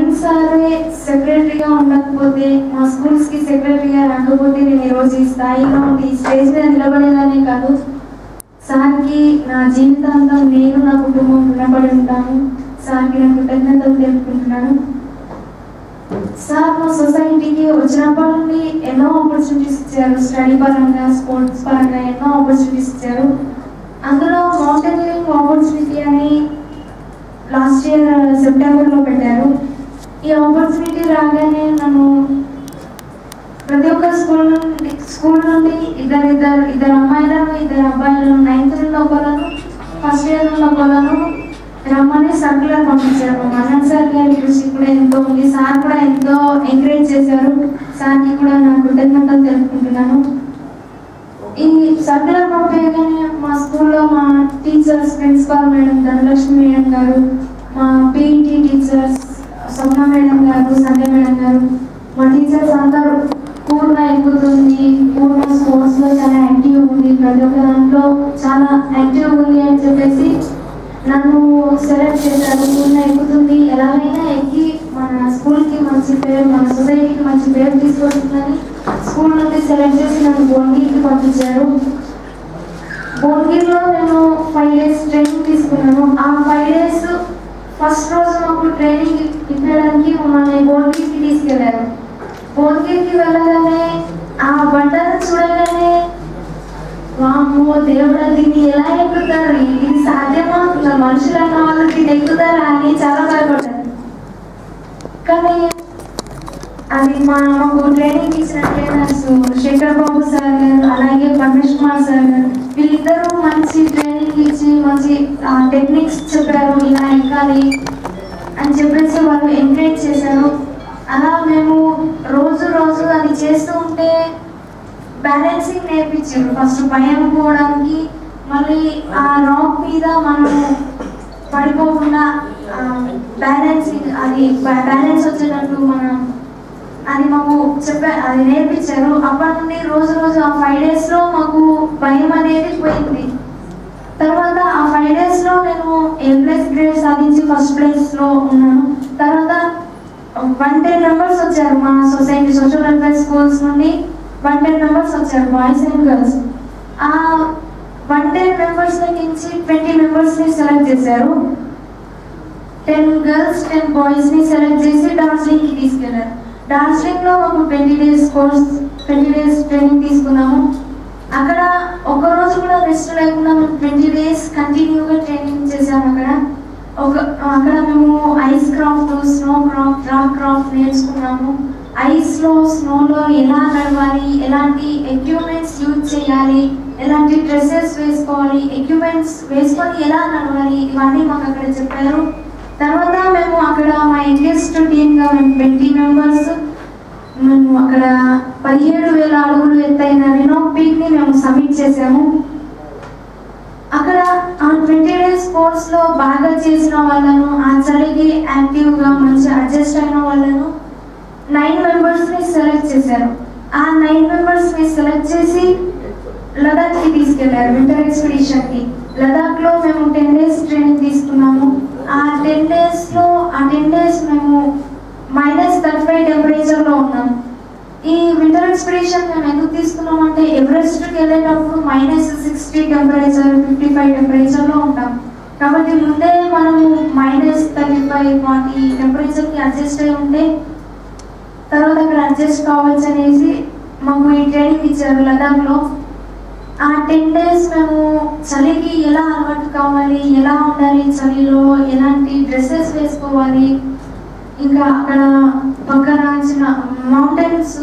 నవీన్ సారే సెక్రటరీగా ఉండకపోతే, మా స్కూల్స్కి సెక్రటరీగా రాకపోతే నేను ఈరోజు ఈ స్థాయిలో ఉండి ఈ స్టేజ్ మీద నిలబడేదానే కాదు. సార్కి నా జీవితాంతం నేను నా కుటుంబం రుణపడి ఉంటాను. సార్కి నా కృతజ్ఞతలు తెలుపుకుంటున్నాను. సార్ మా సొసైటీకి వచ్చినప్పటి నుండి ఎన్నో ఆపర్చునిటీస్ ఇచ్చారు. స్టడీ పరంగా, స్పోర్ట్స్ పరంగా ఎన్నో ఆపర్చునిటీస్ ఇచ్చారు. అందులో మౌంటైనరింగ్ ఆపర్చునిటీ అని లాస్ట్ ఇయర్ సెప్టెంబర్లో పెట్టారు. ఈ ఆపర్చునిటీ రాగానే నన్ను ప్రతి ఒక్క స్కూల్ నుండి ఇద్దరు అమ్మాయిలను, ఇద్దరు అబ్బాయిలను, 9th నుండి ఒకళ్ళను, ఫస్ట్ ఇయర్ నుండి ఒకళ్ళను రమ్మని సర్కులర్ పంపించారు. మదన్ సార్ గారి కృషి కూడా ఎంతో ఉంది. సార్ కూడా ఎంతో ఎంకరేజ్ చేశారు. సార్కి కూడా నా కృతజ్ఞతలు తెలుపుకుంటున్నాను. ఈ సర్కులర్ పంపించగానే మా స్కూల్లో మా teachers, principal madam Dhanalakshmi madam గారు, మా పీఈటీ టీచర్స్ స్వప్న మేడం గారు, సంధ్య మేడం గారు, మా టీచర్స్ అందరూ పూర్ణ ఎక్కుతుంది, పూర్ణ స్పోర్ట్స్లో చాలా యాక్టివ్ ఉంది, ప్రతి ఒక్క దాంట్లో చాలా యాక్టివ్ ఉంది అని చెప్పేసి నన్ను సెలెక్ట్ చేశారు. పూర్ణ ఎక్కుతుంది, ఎలాగైనా ఎక్కి మన స్కూల్కి మంచి పేరు, మన సొసైటీకి మంచి పేరు తీసుకొస్తుందని స్కూల్ నుండి సెలెక్ట్ చేసి నన్ను భువనగిరికి పంపించారు. భువనగిరిలో నేను 5 days ట్రైనింగ్ తీసుకున్నాను. ఆ 5 days ఫస్ట్ రోజు మాకు ట్రైనింగ్ ఇవ్వడానికి మమ్మల్ని భువనగిరికి తీసుకెళ్లారు. భువనగిరికి వెళ్ళగానే ఆ బండను చూడగానే వామ్మో దేవుడా, దీన్ని ఎలా ఎక్కుతారు, ఇది సాధ్యమా, మనుషులు అన్న వాళ్ళు దీన్ని ఎక్కుతారా అని చాలా భయపడ్డారు. కానీ అది మాకు ట్రైనింగ్ ఇచ్చిన ట్రైనర్స్ శేఖర్ బాబు సార్ గారు, అలాగే పరమేష్ కుమార్ సార్ గారు, వీళ్ళిద్దరూ మంచి ట్రైనింగ్ ఇచ్చి మంచి టెక్నిక్స్ చెప్పారు, ఇలా ఎక్కాలి అని చెప్పేసి వాళ్ళు ఎంకరేజ్ చేశారు. అలా మేము రోజు అది చేస్తూ ఉంటే బ్యాలెన్సింగ్ నేర్పించారు. ఫస్ట్ భయం పోవడానికి, మళ్ళీ ఆ రాక్ మీద మనం పడిపోకుండా బ్యాలెన్సింగ్, అది బ్యాలెన్స్ వచ్చేటట్టు మనం అది మాకు అది నేర్పించారు. అప్పటి నుండి రోజు ఆ 5 daysలో మాకు భయం అనేది పోయింది. తర్వాత ఆ 5 daysలో నేను A+ గ్రేడ్ సాధించి ఫస్ట్ ప్లేస్లో ఉన్నాను. తర్వాత 110 members వచ్చారు మా సొసైటీ సోషల్ వెల్ఫేర్ స్కూల్స్ నుండి. 110 members వచ్చారు, బాయ్స్ అండ్ గర్ల్స్. ఆ 110 members నుంచి 20 members సెలెక్ట్ చేశారు. 10 girls 10 boysని సెలెక్ట్ చేసి డార్జిలింగ్కి తీసుకెళ్లారు. డార్జిలింగ్లో మాకు 20 days కోర్స్, 20 days ట్రైనింగ్ తీసుకున్నాము. అక్కడ ఒక్కరోజు కూడా రెస్ట్ లేకుండా మేము 20 days కంటిన్యూగా ట్రైనింగ్ చేసాము. అక్కడ మేము ice craft, snow craft, rock craft నేర్చుకున్నాము. ఐస్లో, స్నోలో ఎలా నడవాలి, ఎలాంటి ఎక్విప్మెంట్స్ యూజ్ చేయాలి, ఎలాంటి డ్రెస్సెస్ వేసుకోవాలి, ఎక్విప్మెంట్స్ వేసుకొని ఎలా నడవాలి, ఇవన్నీ మాకు అక్కడ చెప్పారు. తర్వాత మేము అక్కడ మా యంగెస్ట్ టీమ్గా మేము 20 members మేము అక్కడ 17,000 అడుగులు ఎత్తైన రెనాక్ పీక్ని మేము సబ్మిట్ చేసాము. అక్కడ ఆ 20 days కోర్స్లో బాగా చేసిన వాళ్ళను, ఆ చలికి యాక్టివ్గా మంచి అడ్జస్ట్ అయిన వాళ్ళను 9 membersని సెలెక్ట్ చేశారు. ఆ 9 membersని సెలెక్ట్ చేసి లదాఖ్కి తీసుకెళ్లారు, వింటర్ ఎక్స్పెడిషన్కి. లదాఖ్లో మేము 10 days ట్రైనింగ్ తీసుకున్నాము. ఆ 10 days మేము -35 టెంపరేచర్లో ఉన్నాము. ఈ వింటర్ ఎక్స్పెడిషన్ మేము ఎందుకు తీసుకున్నామంటే ఎవరెస్ట్కి వెళ్ళేటప్పుడు -60 టెంపరేచర్, 55 టెంపరేచర్లో ఉంటాం. కాబట్టి ముందే మనము -35, 40 టెంపరేచర్కి అడ్జస్ట్ అయి ఉంటే తర్వాత అక్కడ అడ్జస్ట్ కావచ్చు అనేసి మాకు ఈ ట్రైనింగ్ ఇచ్చారు లదాఖ్లో. ఆ 10 days మేము చలికి ఎలా అలవాటు కావాలి, ఎలా ఉండాలి, చలిలో ఎలాంటి డ్రెస్సెస్ వేసుకోవాలి, ఇంకా అక్కడ పక్కన చిన్న మౌంటైన్స్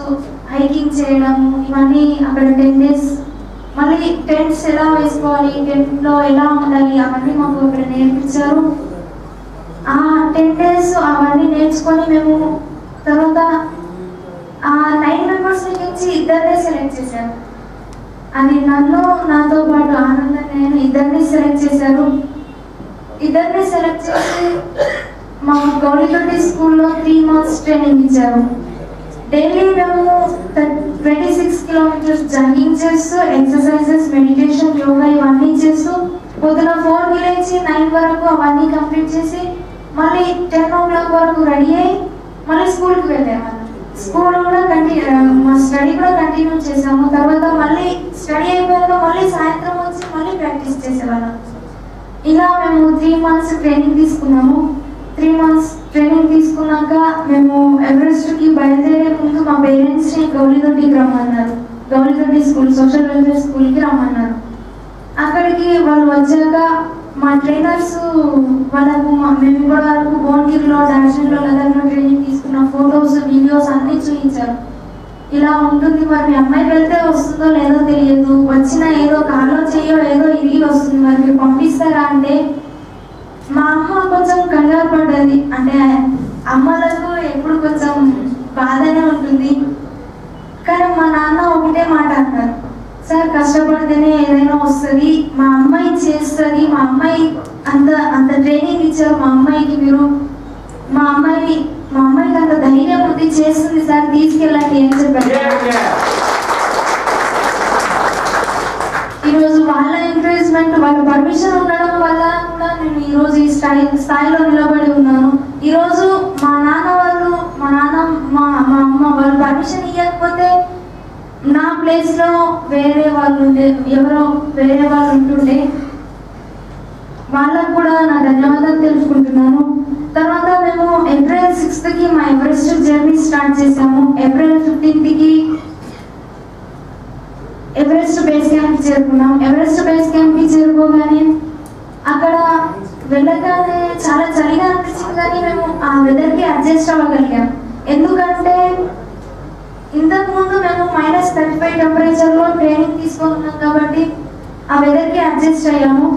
హైకింగ్ చేయడం, ఇవన్నీ అక్కడ 10 days. మళ్ళీ టెంట్స్ ఎలా వేసుకోవాలి, టెంట్లో ఎలా ఉండాలి, అవన్నీ మాకు అక్కడ నేర్పించారు. ఆ 10 days అవన్నీ నేర్చుకొని మేము తర్వాత ఆ 9 members నుంచి 2 సెలెక్ట్ చేశారు. అది నన్ను, నాతో పాటు ఆనంద, నేను 2 సెలెక్ట్ చేశారు. 2 సెలెక్ట్ చేసి మా గౌరీగడ్డి స్కూల్లో 3 months ట్రైనింగ్ ఇచ్చారు. డైలీ మేము 26 kilometers జంగింగ్ చేస్తూ ఎక్సర్సైజెస్, మెడిటేషన్, యోగా ఇవన్నీ చేస్తూ పొద్దున 4 నుంచి 9 వరకు అవన్నీ కంప్లీట్ చేసి మళ్ళీ 10 o'clock వరకు రెడీ అయ్యి మళ్ళీ స్కూల్కి వెళ్ళేవాళ్ళం. స్కూల్ కూడా మా స్టడీ కూడా కంటిన్యూ చేసాము. తర్వాత మళ్ళీ స్టడీ అయిపోయాక మళ్ళీ సాయంత్రం వచ్చి మళ్ళీ ప్రాక్టీస్ చేసేవాళ్ళం. ఇలా మేము 3 months ట్రైనింగ్ తీసుకున్నాము. 3 months ట్రైనింగ్ తీసుకున్నాక మేము ఎవరెస్ట్కి బయలుదేరే ముందు మా పేరెంట్స్ని గౌలిదొడ్డికి రమ్మన్నారు. గౌలిదొడ్డి స్కూల్, సోషల్ వెల్ఫేర్ స్కూల్కి రమ్మన్నారు. అక్కడికి వాళ్ళు వచ్చాక మా ట్రైనర్స్ వాళ్ళకు మేము కూడా వరకు భువనగిరిలో, డాన్షన్లో, లదర్లో ట్రైనింగ్ తీసుకున్న ఫొటోస్, వీడియోస్ అన్నీ చూపించారు. ఇలా ఉంటుంది, మరి మీ అమ్మాయి వెళ్తే వస్తుందో లేదో తెలియదు, వచ్చిన ఏదో కాలో చెయ్యో ఏదో ఇరిగి వస్తుంది, మరి మీరు పంపిస్తారా అంటే మా అమ్మ కొంచెం కంగారు పడ్డది. అంటే అమ్మలకు ఎప్పుడు కొంచెం బాధనే ఉంటుంది. కానీ మా నాన్న ఒకటే మాట అన్నారు, సార్ కష్టపడితేనే ఏదైనా వస్తుంది, మా అమ్మాయి చేస్తుంది, మా అమ్మాయి అంత ట్రైనింగ్ ఇచ్చారు మా అమ్మాయికి, మీరు మా అమ్మాయికి అంత ధైర్యం ఉంది, చేస్తుంది సార్, తీసుకెళ్ళండి అని చెప్పారు. ఈరోజు వాళ్ళ ఎంకరేజ్మెంట్, వాళ్ళ పర్మిషన్ ఉండడం వల్ల కూడా నేను ఈరోజు ఈ స్థాయిలో నిలబడి ఉన్నాను. ఈరోజు మా నాన్న మా అమ్మ వాళ్ళు పర్మిషన్ ఇవ్వకపోతే నా ప్లేస్లో వేరే వాళ్ళు ఉంటుండే, వాళ్ళకు కూడా నా ధన్యవాదాలు తెలుసుకుంటున్నాను. తర్వాత మేము April 6th మా ఎవరెస్ట్ జర్నీ స్టార్ట్ చేసాము. April 15th ఎవరెస్ట్ బేస్ క్యాంప్కి చేరుకున్నాం. ఎవరెస్ట్ బేస్ క్యాంప్కి చేరుకోగానే అక్కడ వెళ్ళగానే చాలా చలిగా అనిపించింది, కానీ మేము ఆ వెదర్కి అడ్జస్ట్ అవ్వగలిగాం. ఎందుకంటే ఇంతకుముందు మేము -35 టెంపరేచర్లో ట్రైనింగ్ తీసుకున్నాం కాబట్టి ఆ వెదర్కి అడ్జస్ట్ అయ్యాము.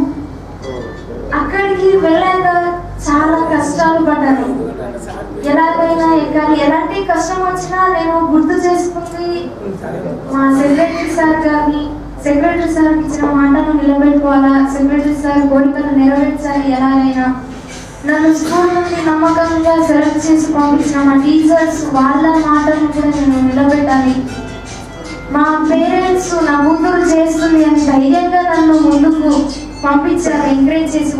అక్కడికి వెళ్ళాక చాలా కష్టాలు పడ్డాను. ఎలాగైనా ఎక్కాలి, ఎలాంటి కష్టం వచ్చినా నేను గుర్తు చేసుకుంది మా సెక్రటరీ సార్కి ఇచ్చిన మాటను నిలబెట్టుకోవాలా, సెక్రటరీ సార్ కోరికను నెరవేర్చాలి. ఎలాగైనా నన్ను స్కూల్ నుండి నమ్మకంగా సెలెక్ట్ చేసి పంపించిన మా టీచర్స్, వాళ్ళ మాటను కూడా నేను నిలబెట్టాలి. మా పేరెంట్స్ నా కూతురు చేస్తుంది అని ధైర్యంగా నన్ను ముందుకు పంపించారు, ఎంకరేజ్ చేసి.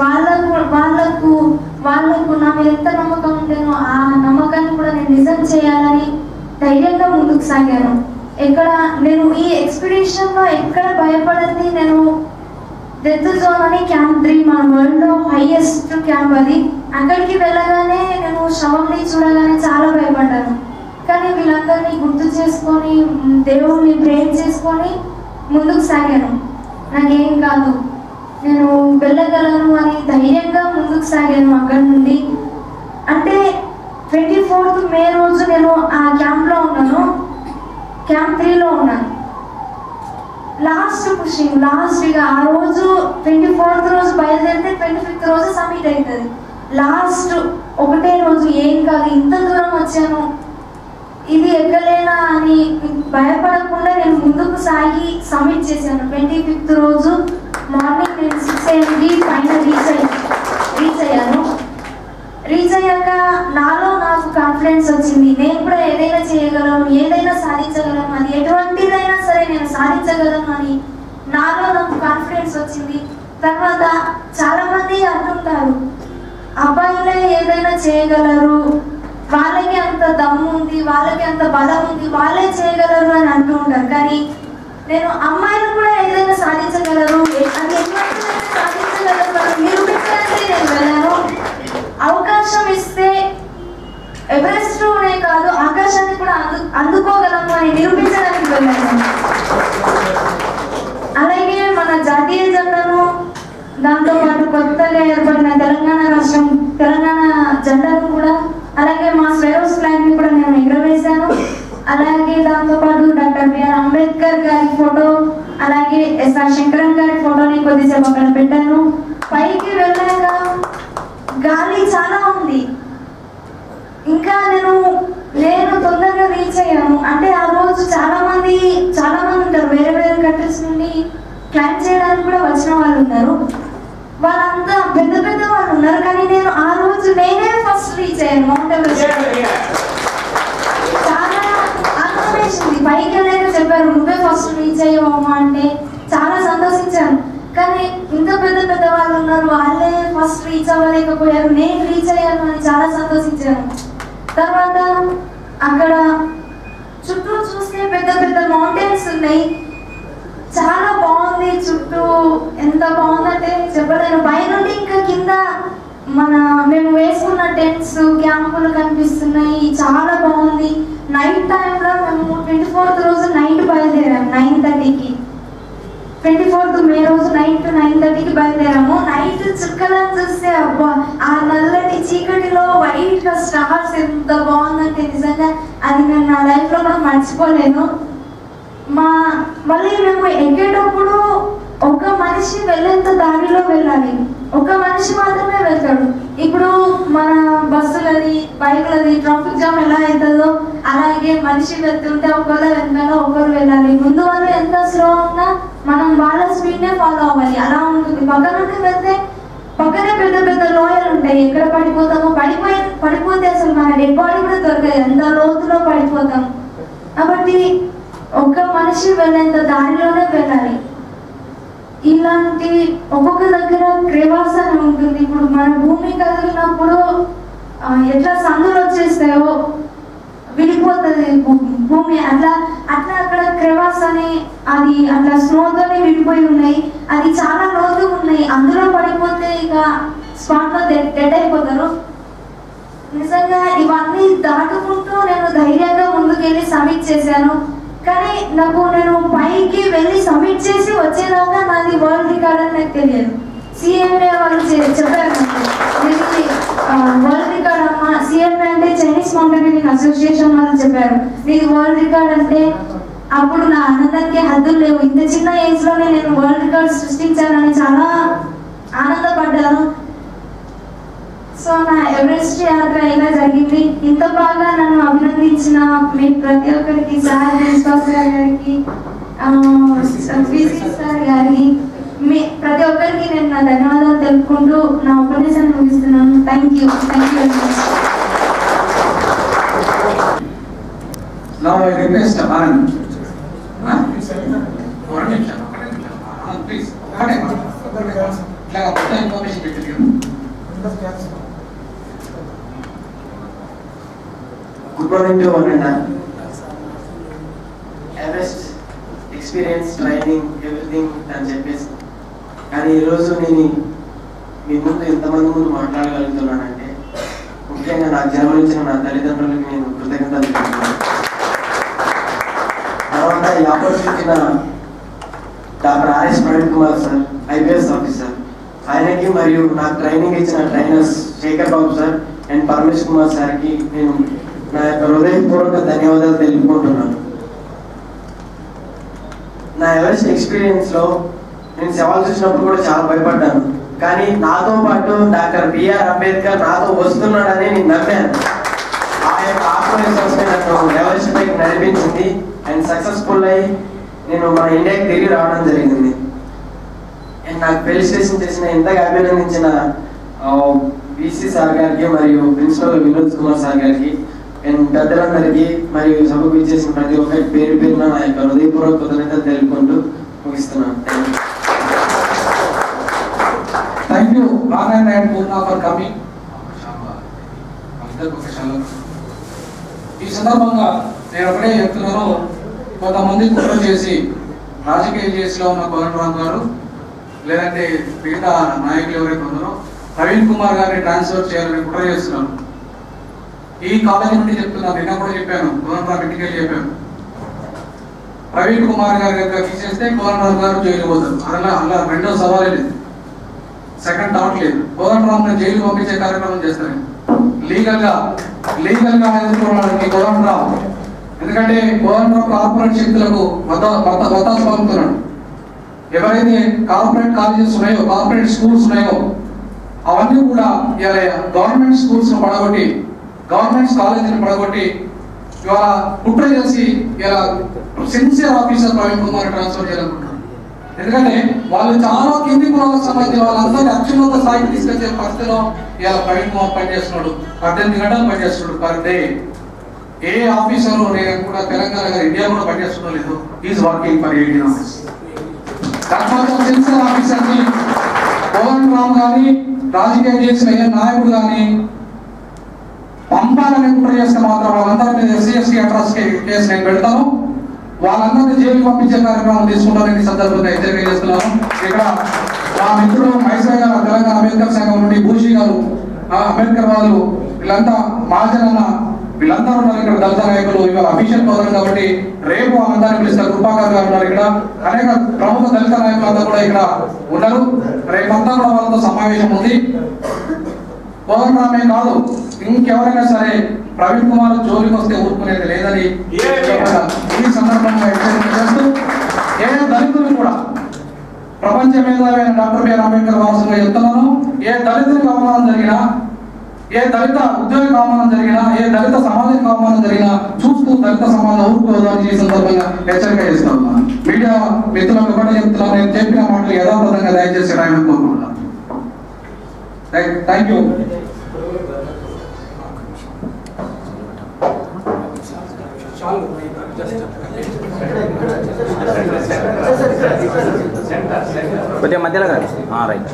వాళ్ళకు నా మీద ఎంత నమ్మకం ఉంటేనో ఆ నమ్మకాన్ని కూడా నేను నిజం చేయాలని ధైర్యంగా ముందుకు సాగాను. నేను ఈ ఎక్స్పిడిషన్లో ఎక్కడ భయపడింది, నేను డెత్ జోన్ అని క్యాంప్ 3 మన వరల్డ్లో హైయెస్ట్ క్యాంప్ అది. అక్కడికి వెళ్ళగానే నేను శవంని చూడగానే చాలా భయపడ్డాను. కానీ వీళ్ళందరినీ గుర్తు చేసుకొని దేవుడిని ప్రేర్ చేసుకొని ముందుకు సాగాను. నాకేం కాదు, నేను వెళ్ళగలను అని ధైర్యంగా ముందుకు సాగాను. అక్కడి నుండి అంటే 24th మే రోజు నేను ఆ క్యాంప్లో ఉన్నాను, క్యాంప్ 3లో ఉన్నాను. లాస్ట్గా ఆ రోజు 24th రోజు బయలుదేరితే 25th రోజు సబ్మిట్ అవుతుంది. లాస్ట్ ఒకటే రోజు ఏం కాదు, ఇంత దూరం వచ్చాను, ఇది ఎక్కలేనా అని భయపడకుండా నేను ముందుకు సాగి సబ్మిట్ చేశాను. 25th రోజు మార్నింగ్ నేను 6 AM పైన రీచ్ అయ్యాక నాకు కాన్ఫిడెన్స్ వచ్చింది. నేను కూడా ఏదైనా చేయగలను, ఏదైనా సాధించగలను, అది ఎటువంటిదైనా సరే నేను సాధించగలను అని నాకు కాన్ఫిడెన్స్ వచ్చింది. తర్వాత చాలా మంది అంటుంటారు, అబ్బాయిలే ఏదైనా చేయగలరు, వాళ్ళకి అంత దమ్ము ఉంది, వాళ్ళకి అంత బలం ఉంది, వాళ్ళే చేయగలరు అని అంటూ ఉంటారు. కానీ నేను అమ్మాయిలు కూడా ఏదైనా సాధించగలరు, అది ఎటువంటిదైనా సాధించగలరు నిరూపించడానికి నేను వెళ్ళాను. అవకాశం ఇస్తే ఎవరెస్ట్నే కాదు ఆకాశాన్ని కూడా అందుకోగలము అని నిరూపించడానికి వెళ్ళాను. అలాగే మన జాతీయ జెండాను, దాంతోపాటు కొత్తగా ఏర్పడిన తెలంగాణ జెండాను కూడా, అలాగే మా స్వెరోస్ ఫ్లాగ్ని కూడా నేను ఎగరవేశాను. అలాగే దాంతోపాటు డాక్టర్ బిఆర్ అంబేద్కర్ గారి ఫోటో, అలాగే ఎస్ఆర్ శంకరన్ గారి ఫోటోని కొద్దిసేపు అక్కడ పెట్టాను. పైకి వెళ్ళాక గాలి చాలా ఉంది, ఇంకా నేను తొందరగా రీచ్ అయ్యాను. అంటే ఆ రోజు చాలా మంది ఉంటారు, వేరే కంట్రీస్ నుండి క్లైంబ్ చేయడానికి కూడా వచ్చిన వాళ్ళు ఉన్నారు. వాళ్ళంతా పెద్ద వాళ్ళు ఉన్నారు, కానీ ఆ రోజు నేనే ఫస్ట్ రీచ్ అయ్యాను మౌంట్ ఎవరెస్ట్. చాలా ఆనందించింది. పైకి వెళ్ళాక చెప్పారు, నువ్వే ఫస్ట్ రీచ్ అయ్యావమ్మా అంటే చాలా సంతోషించాను. కానీ ఇంత పెద్ద వాళ్ళు ఉన్నారు, వాళ్ళే ఫస్ట్ రీచ్ అవ్వలేకపోయారు, నేను రీచ్ అయ్యాను అని చాలా సంతోషించాను. తర్వాత అక్కడ చుట్టూ చూస్తే పెద్ద పెద్ద మౌంటైన్స్ ఉన్నాయి, చాలా బాగుంది. చుట్టూ ఎంత బాగుందంటే చెప్పలేను. పైనుండి ఇంకా కింద మేము వేసుకున్న టెంట్స్ క్యాంపులు కనిపిస్తున్నాయి, చాలా బాగుంది. నైట్ టైంలో మేము 24th రోజు నైట్ బయలుదేరాము 9:30కి. 24th మే రోజు నైట్ 9:30కి బయలుదేరాము. నైట్ చుక్కలను చూస్తే అబ్బా, ఆ నల్లటి చీకటిలో వైట్ గా స్టార్స్ ఎంత బాగుందంటే నిజంగా అది నేను నా లైఫ్ లో కూడా మర్చిపోలేను. మళ్ళీ మేము ఎక్కేటప్పుడు ఒక మనిషి వెళ్ళేంత దారిలో వెళ్ళాలి, ఒక మనిషి మాత్రమే వెళ్తాడు. ఇప్పుడు మన బస్సులది బైకులది ట్రాఫిక్ జామ్ ఎలా అవుతుందో అలాగే మనిషి వెళ్తుంటే ఒకళ్ళ వెనకాల ఒకరు వెళ్ళాలి. ముందు వాళ్ళు ఎంత స్లో ఉన్నా మనం వాళ్ళ స్పీడ్నే ఫాలో అవ్వాలి, అలా ఉంటుంది. పక్క నుండి వెళ్తే పక్కనే పెద్ద పెద్ద లోయలు ఉంటాయి, ఎక్కడ పడిపోతామో పడిపోతే అసలు మన డెడ్ బాడీ కూడా దొరకదు, ఎంత లోతులో పడిపోతాం. కాబట్టి ఒక మనిషి వెళ్ళేంత దారిలోనే వెళ్ళాలి. ఇలాంటి ఒక్కొక్క దగ్గర క్రేవాస్ అని ఉంటుంది. ఇప్పుడు మన భూమి కదిలినప్పుడు ఎట్లా సందులు వచ్చేస్తాయో విడిపోతుంది భూమి, అట్లా అక్కడ క్రేవాస్ అని అది అట్లా స్నోతోనే విడిపోయి ఉన్నాయి. అది చాలా లోతుగా ఉన్నాయి, అందులో పడిపోతే ఇక స్పాట్ లో డెడ్ అయిపోతారు. నిజంగా ఇవన్నీ దాటుకుంటూ నేను ధైర్యంగా ముందుకెళ్ళి సబ్మిట్ చేశాను. కానీ నేను పైకి వెళ్ళి సబ్మిట్ చేసి వచ్చేదాకా నాది వరల్డ్ రికార్డ్ అని నాకు తెలియదు. సిఎంఏ వాళ్ళు చెప్పారు వరల్డ్ రికార్డ్ అమ్మా, సిఎంఏ అంటే చైనీస్ మౌంటైనరింగ్ అసోసియేషన్ వాళ్ళు చెప్పారు ఇది వరల్డ్ రికార్డ్ అంటే. అప్పుడు నా ఆనందానికి హద్దులు లేవు. ఇంత చిన్న ఏజ్ లోనే నేను వరల్డ్ రికార్డ్ సృష్టించానని చాలా ఆనందపడ్డాను. సో నా ఎవరెస్ట్ యాత్ర ఇలా జరిగింది. ఇంత బాగా నన్ను అభినందించిన మీ ప్రతి ఒక్కరికి, సార్ ప్రిన్సిపాల్ సార్ గారికి, ఫిజిక్స్ సార్ గారికి, మీ ప్రతి ఒక్కరికి నేను నా ధన్యవాదాలు తెలుపుకుంటూ నా ఉపన్యాసాన్ని ముగిస్తున్నాను. Thank you very much. Now I request Anand. Please. Good morning to one and all. Everest experience, training, everything అని చెప్పేసి, కానీ ఈరోజు నేను మీ ముందు ఎంతమంది ముందు మాట్లాడగలుగుతున్నానంటే ముఖ్యంగా నాకు జన్మనిచ్చిన నా తల్లిదండ్రులకి నేను కృతజ్ఞతలు తెలుపుతున్నాను. తర్వాత ఈ opportunity doctor RS Praveen Kumar sir, IPS officer, ఆయనకి మరియు నాకు ట్రైనింగ్ ఇచ్చిన trainers Shekhar Babu sir and Paramesh Kumar సార్కి నేను నా యొక్క హృదయపూర్వక ధన్యవాదాలు తెలుపుకుంటున్నాను. నా ఎవరెస్ట్ ఎక్స్పీరియన్స్లో నేను సవాల్ చూసినప్పుడు కూడా చాలా భయపడ్డాను, కానీ నాతో పాటు డాక్టర్ బిఆర్ అంబేద్కర్ నాతో వస్తున్నాడని నేను నమ్మాను. ఆ యొక్క ఆత్మవిశ్వాసమే నన్ను ఎవరెస్ట్ పైకి నడిపించింది అండ్ సక్సెస్ఫుల్ అయ్యి నేను మన ఇండియాకి తిరిగి రావడం జరిగింది. అండ్ నాకు ఫెలిసిటేషన్ చేసిన ఇంతగా అభినందించిన బీసీ సార్ గారికి మరియు ప్రిన్సిపల్ వినోద్ కుమార్ సార్ గారికి అండ్ పెద్దలందరికీ మరియు సభకు ఇచ్చేసిన ప్రతి ఒక్కరి పేరు పేరున నా యొక్క హృదయపూర్వక కృతజ్ఞతలు తెలుపుకుంటూ ముగిస్తున్నాను. Thank you, Anand and Purna for coming. ఈ సందర్భంగా నేను ఒకటే చెప్తున్నాను, కొంతమంది కుట్ర చేసి రాజకీయ చేసిలో ఉన్న కోదండరామ్ గారు లేదంటే మిగతా నాయకులు ఎవరైతే ఉన్నారో ప్రవీణ్ కుమార్ గారిని ట్రాన్స్ఫర్ చేయాలని కుట్ర చేస్తున్నారు. ఈ కాలేజీ నుండి చెప్తున్నాను, నిన్న కూడా చెప్పాను, కోదండరామ్ ఇంటికి వెళ్ళి చెప్పాను, ప్రవీణ్ కుమార్ గారి యొక్క తీసేస్తే కోదండరామ్ గారు జైలు పోతారు. అలా రెండో సవాలే లేదు, సెకండ్ థాట్ లేదు. కోదండరామ్ జైలు పంపించే కార్యక్రమం చేస్తారు లీగల్ గా ఎదుర్కోవడానికి కోదండరామ్. ఎందుకంటే కోదండరామ్ కార్పొరేట్ శక్తులకు వత్తాసు పలుకుతున్నాడు. ఎవరైతే కార్పొరేట్ కాలేజెస్ ఉన్నాయో, కార్పొరేట్ స్కూల్స్ ఉన్నాయో అవన్నీ కూడా ఇలా గవర్నమెంట్ స్కూల్స్ పడగొట్టి, గవర్నమెంట్ కాలేజీని పడగొట్టి ఇవాళ కుట్ర చేసి ఇలా sincere officer Praveen Kumar transfer చేయాలనుకుంటున్నారు. ఎందుకంటే వాళ్ళు చాలా కింది కులాలకు సంబంధించి వాళ్ళందరినీ అత్యున్నత స్థాయికి తీసుకొచ్చే పరిస్థితిలో ఇలా ప్రవీణ్ కుమార్ పనిచేస్తున్నాడు. 18 గంటలు పనిచేస్తున్నాడు పర్ డే. ఏ ఆఫీసర్ నేను కూడా తెలంగాణ గారు ఇండియా కూడా పనిచేస్తున్నా లేదు, is working for 18 hours. Sincere ఆఫీసర్ని కోదండరామ్ గాని రాజకీయం చేసిన ఏ నాయకుడు కానీ పంపాలని కుట్ర చేస్తే మాత్రం వాళ్ళందరి మీద ఎస్సీ ఎస్టీ అట్రాసిటీ కేసు నేను పెడతాను. వాళ్ళందరినీ జైలుకి పంపించే కార్యక్రమం తీసుకుంటానని సందర్భంగా హెచ్చరిక చేస్తున్నాను. ఇక్కడ మా మిత్రుడు మైసయ్య గారు, తెలంగాణ అంబేద్కర్ సంఘం నుండి భూషి గారు, అంబేద్కర్ వాళ్ళు, వీళ్ళంతా మహాజనన్న, వీళ్ళంతా ఉన్నారు ఇక్కడ దళిత నాయకులు. ఇవాళ అఫీషియల్ ప్రోగ్రాం కాబట్టి రేపు వాళ్ళందరినీ పిలుస్తారు. కృపాకర్ గారు ఉన్నారు ఇక్కడ, అనేక ప్రముఖ దళిత నాయకులంతా కూడా ఇక్కడ ఉన్నారు. రేపంతా కూడా వాళ్ళతో సమావేశం ఉంది. కోదండరామే కాదు, ఇంకెవరైనా సరే ప్రవీణ్ కుమార్ జోలికి వస్తే ఊరుకునేది లేదని ఈ సందర్భంగా హెచ్చరిక చేస్తూ, ఏ దళితులు కూడా ప్రపంచ మేధావి అయిన డాక్టర్ బిఆర్ అంబేద్కర్ వారసుగా చెప్తున్నాను, ఏ దళితులకు అవమానం జరిగినా, ఏ దళిత ఉద్యోగికి అవమానం జరిగినా, ఏ దళిత సమాజానికి అవమానం జరిగినా చూస్తూ దళిత సమాజం ఊరుకోదని ఈ సందర్భంగా హెచ్చరిక చేస్తాను. మీడియా మిత్రులకు కూడా చెప్తున్నాను, నేను చెప్పిన మాటలు యథాతథంగా దయచేసి రాయమని కోరుకుంటున్నాను. Thank you. కొద్దిగా మధ్యలో కాదు. రైట్.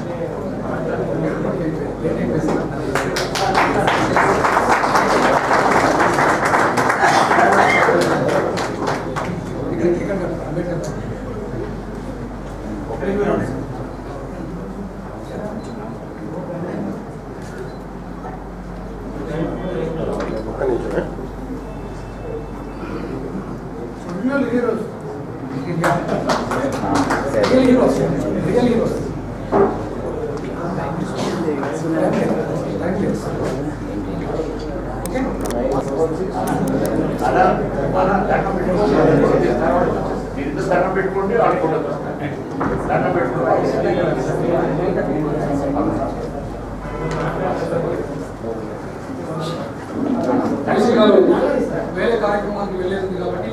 పెట్టుకుంటే ఆడుకుంటుంది. దండం పెట్టుకుంటే వేరే కార్యక్రమానికి వెళ్ళేది కాబట్టి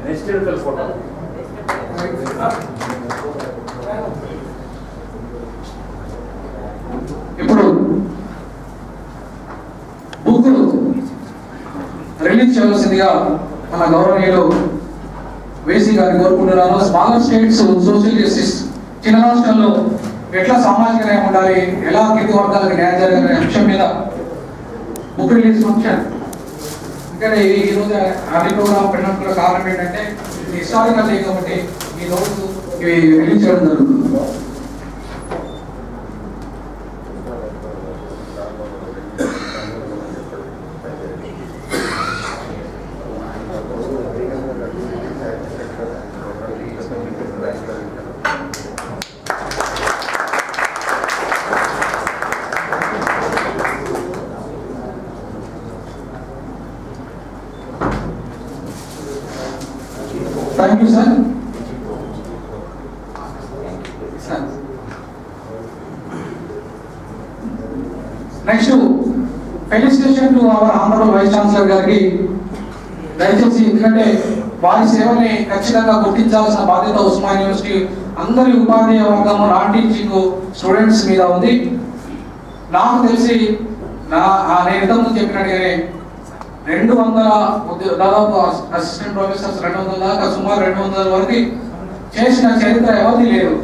నెక్స్ట్ ఇయర్ తెలుసుకుంటాం. ఇప్పుడు బుక్కులు రిలీజ్ చేయవలసిందిగా మన గౌరవనీయులు వేసి గారిని కోరుకుంటున్నాను. స్మాలర్ స్టేట్స్ సోషల్ జస్టిస్, చిన్న రాష్ట్రాల్లో ఎట్లా సామాజిక న్యాయం ఉండాలి, ఎలా కింది వర్గాలకు న్యాయం జరగాలనే అంశం మీద బుక్ రిలీజ్ ఫంక్షన్. ఎందుకంటే ఈరోజు అన్ని ప్రోగ్రామ్ పెట్టడానికి కారణం ఏంటంటే హిస్టారికల్ డే కాబట్టి ఈ రోజు ఇవి రిలీజ్ చేయడం జరుగుతుంది. Thank you, sir. Next, felicitation to our honorable Vice Chancellor గారికి. దయచేసి ఎందుకంటే వారి సేవల్ని ఖచ్చితంగా గుర్తించాల్సిన బాధ్యత ఉస్మానియా యూనివర్సిటీ అందరి ఉపాధ్యాయ వర్గం, నాన్ టీచింగ్ స్టూడెంట్స్ మీద ఉంది. నాకు తెలిసి నేను ఇంతకుముందు చెప్పినట్టుగానే 200 దాదాపు అసిస్టెంట్ ప్రొఫెసర్స్ 200 దాకా, సుమారు 200 వరకు చేసిన చరిత్ర ఎవరిది లేదు,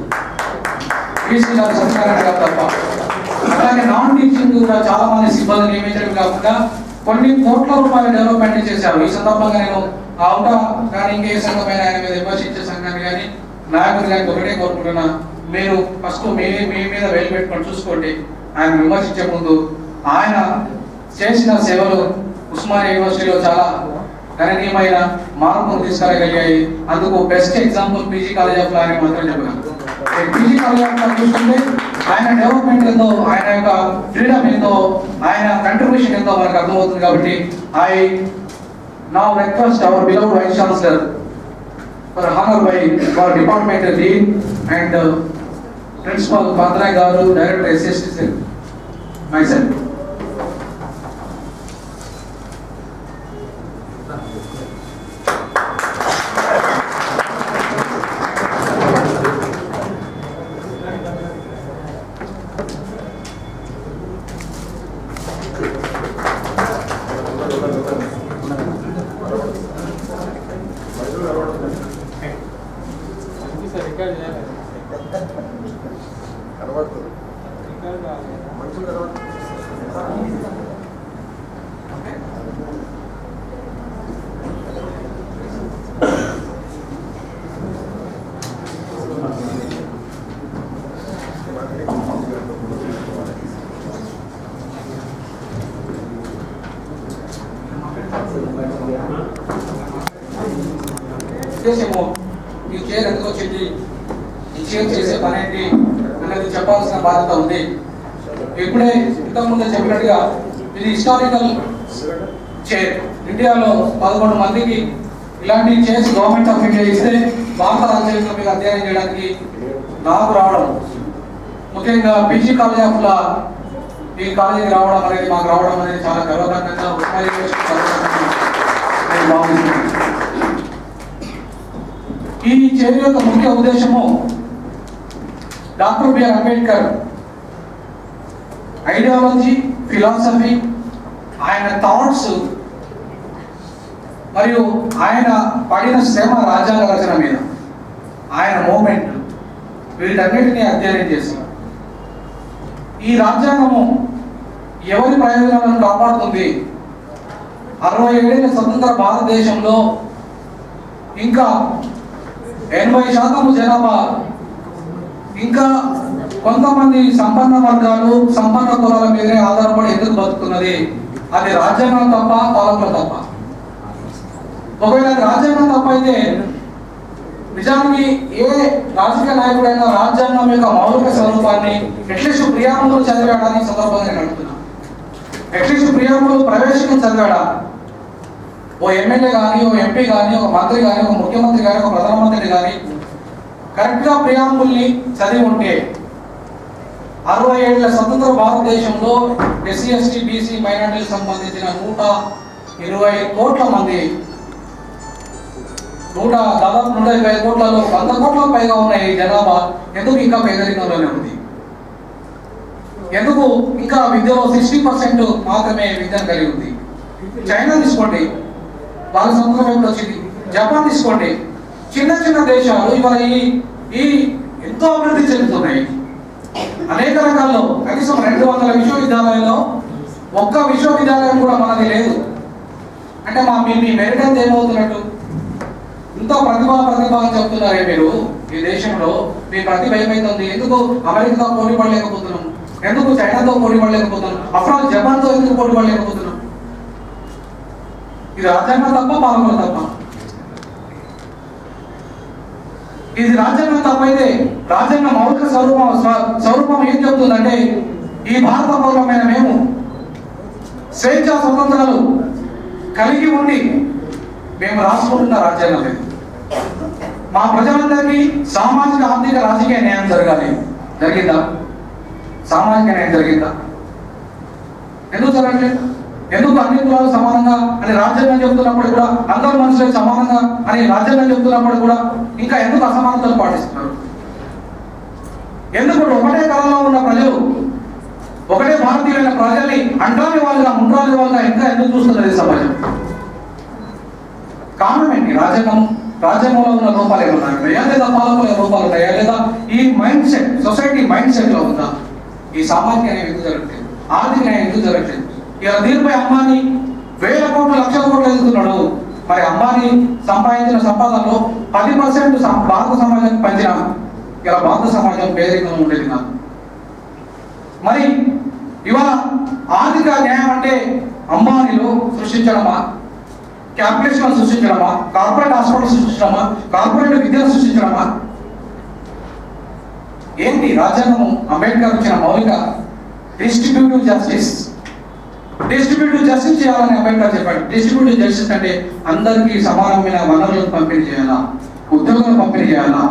బీసీ గారు సత్యనారాయణ గారు తప్ప. అలాగే నాన్ టీచింగ్ కూడా చాలా మంది సిబ్బంది నియమించడం కాకుండా కొన్ని కోట్ల రూపాయల డెవలప్మెంట్ చేశారు. ఈ సందర్భంగా నేను అవుతా కానీ ఇంకే సంఘమైన ఆయన మీద విమర్శించే సంఘాన్ని కానీ నాయకులు కానీ ఒకటే కోరుకుంటున్నా, మీరు ఫస్ట్ మీ మీద వేలు పెట్టుకొని చూసుకోండి. ఆయన విమర్శించే ముందు ఆయన చేసిన సేవలు ఉస్మానియా యూనివర్సిటీలో చాలా గణనీయమైన మార్పును తీసుకురాగలిగాయి. అందుకు best example PG college of లా అని మాత్రం చెప్పగలను. పీజీ కాలేజ్ ఆఫ్ లా చూస్తుంటే ఆయన డెవలప్మెంట్ ఎంతో, ఆయన యొక్క ఫ్రీడమ్ ఎంతో, ఆయన కంట్రిబ్యూషన్ ఎంతో మనకు అర్థమవుతుంది. కాబట్టి I now request our beloved vice chancellor for honour by our department dean and principal Patrai గారు, డైరెక్టర్ ఎస్ఎస్టీ మై సెల్ఫ్. కనబడుతుంది. ఉద్దేశము ఈ చైర్ ఎందుకు వచ్చింది, ఈ చైర్ చేసే పని ఏంటి అనేది చెప్పాల్సిన బాధ్యత ఉంది. ఇప్పుడే ఇంతకుముందే చెప్పినట్టుగా ఇది హిస్టారికల్ చైర్. ఇండియాలో 11 మందికి ఇలాంటి చైర్స్ గవర్నమెంట్ ఆఫ్ ఇండియా ఇస్తే భారత రాజ్యాంగం మీద అధ్యయనం చేయడానికి నాకు రావడం, ముఖ్యంగా పీజీ కాలేజ్ ఆఫ్ లా ఈ కాలేజీకి రావడం అనేది, మాకు రావడం అనేది చాలా గర్వకారణంగా నేను భావిస్తున్నాను. ఈ చర్య యొక్క ముఖ్య ఉద్దేశము doctor BR Ambedkar ideology, philosophy, ఆయన థాట్స్ మరియు ఆయన పడిన శ్రమ రాజ్యాంగ రచన మీద, ఆయన మూమెంట్, వీటన్నిటిని అధ్యయనం చేశారు. ఈ రాజ్యాంగము ఎవరి ప్రయోజనాలను కాపాడుతుంది? 67 ఏళ్ల స్వతంత్ర భారతదేశంలో ఇంకా 80% జనాభా ఇంకా కొంతమంది సంపన్న వర్గాలు, సంపన్న కులాల మీదనే ఆధారపడి ఎందుకు బతుకుతున్నది? అది రాజ్యాంగం తప్ప, పాలకుల తప్ప? ఒకవేళ రాజ్యాంగం తప్ప అయితే నిజానికి ఏ రాజకీయ నాయకుడైనా రాజ్యాంగం యొక్క మౌలిక స్వరూపాన్ని అట్లీస్ట్ ప్రియాంబుల్ చదివాడని సందర్భంగా నేను అడుగుతున్నా. అట్లీస్ట్ ప్రియాంబుల్ ప్రవేశికం చదివాడా? ఓ ఎమ్మెల్యే కానీ, ఓ ఎంపీ కానీ, ఒక మంత్రి కానీ, ఒక ముఖ్యమంత్రి కానీ, ఒక ప్రధానమంత్రి కానీ కరెక్ట్గా ప్రియాంబుల్ని చదివి ఉంటే 60 ఏళ్ల స్వతంత్ర భారతదేశంలో ఎస్సీ, ఎస్టీ, బీసీ, మైనారిటీలకు సంబంధించిన 120 కోట్ల మంది, దాదాపు 125 కోట్లలో 100 కోట్లకు పైగా ఉన్న ఈ జనాభా ఎందుకు ఇంకా పేదరికంలోనే ఉంది? ఎందుకు ఇంకా విద్యలో 60% మాత్రమే విద్యను కలిగి ఉంది? చైనా తీసుకోండి, వాళ్ళ సంవత్సరం ఎప్పుడు వచ్చింది. జపాన్ తీసుకోండి, చిన్న చిన్న దేశాలు ఇవాళ ఈ ఎంతో అభివృద్ధి చెందుతున్నాయి. అనేక రంగాల్లో కనీసం 200 విశ్వవిద్యాలయాల్లో ఒక్క విశ్వవిద్యాలయం కూడా మనది లేదు. అంటే మీ మెరిట్ అంతా ఏమవుతున్నట్టు? ఇంత ప్రతిభ అని చెప్తున్నారే మీరు. ఈ దేశంలో మీ ప్రతిభ ఏమైతుంది? ఎందుకు అమెరికా పోటీ పడలేకపోతున్నాం? ఎందుకు చైనాతో పోటీ పడలేకపోతున్నాం? అఫ్రాల్ జపాన్తో ఎందుకు పోటీ పడలేకపోతున్నాం? ఇది రాజ్యాంగం తప్ప, పాలకులు తప్ప? ఇది రాజ్యాంగం తప్పైతే రాజ్యాంగ మౌలిక స్వరూపం ఏం చెబుతుందంటే, ఈ భారత పౌరులమైన మేము స్వేచ్ఛ స్వతంత్రాలు కలిగి ఉండి మేము రాసుకుంటున్న రాజ్యాంగం లేదు. మా ప్రజలందరికీ సామాజిక, ఆర్థిక, రాజకీయ న్యాయం జరగాలి. జరిగిందా? సామాజిక న్యాయం జరిగిందా? ఎందుకు జరగట్లేదు? ఎందుకు అన్ని కులాలు సమానంగా అని రాజ్యాంగం చెబుతున్నప్పుడు కూడా, అందరు మనుషులకు సమానంగా అని రాజ్యాంగం చెబుతున్నప్పుడు కూడా ఇంకా ఎందుకు అసమానతలు పాటిస్తున్నారు? ఎందుకు ఒకటే కాలంలో ఉన్న ప్రజలు, ఒకటే భారతీయులైన ప్రజల్ని అంటాని వాళ్ళుగా, ముండ్రాని వాళ్ళుగా ఇంకా ఎందుకు చూస్తున్నది సమాజం? కారణం ఏంటి? రాజ్యాంగంలో ఉన్న లోపాలు ఏమన్నా ఉన్నాయా, లేదా పాలకుల లోపాలు ఉన్నాయా, లేదా ఈ mind set, society mind set లో ఉందా? ఈ సామాజిక న్యాయం ఎందుకు జరగట్లేదు? ఆర్థిక న్యాయం ఎందుకు జరగట్లేదు? ఇలా దీనిపై అంబానీ 1000 కోట్లు, 1,00,000 కోట్లు ఎదుగుతున్నాడు. మరి అంబానీ సంపాదించిన సంపాదనలో 10% భారత సమాజానికి పంచిన ఇలా భారత సమాజం పేదరికంలో ఉండేది కాదు. మరి ఇవాళ ఆర్థిక న్యాయం అంటే అంబానీలు సృష్టించడమా, క్యాపిటలిస్టులను సృష్టించడమా, కార్పొరేట్ హాస్పిటల్ సృష్టించడమా, కార్పొరేట్ విద్యను సృష్టించడమా? ఏంటి రాజ్యాంగం అంబేద్కర్ ఇచ్చిన మౌలిక డిస్ట్రిబ్యూటివ్ జస్టిస్ చేయాలని అంబేద్కర్ చెప్పాడు. డిస్ట్రిబ్యూటివ్ జస్టిస్ అంటే అందరికీ సమానమైన వనరులను పంపిణీ చేయాలా, ఉద్యోగాలను పంపిణీ చేయాలా,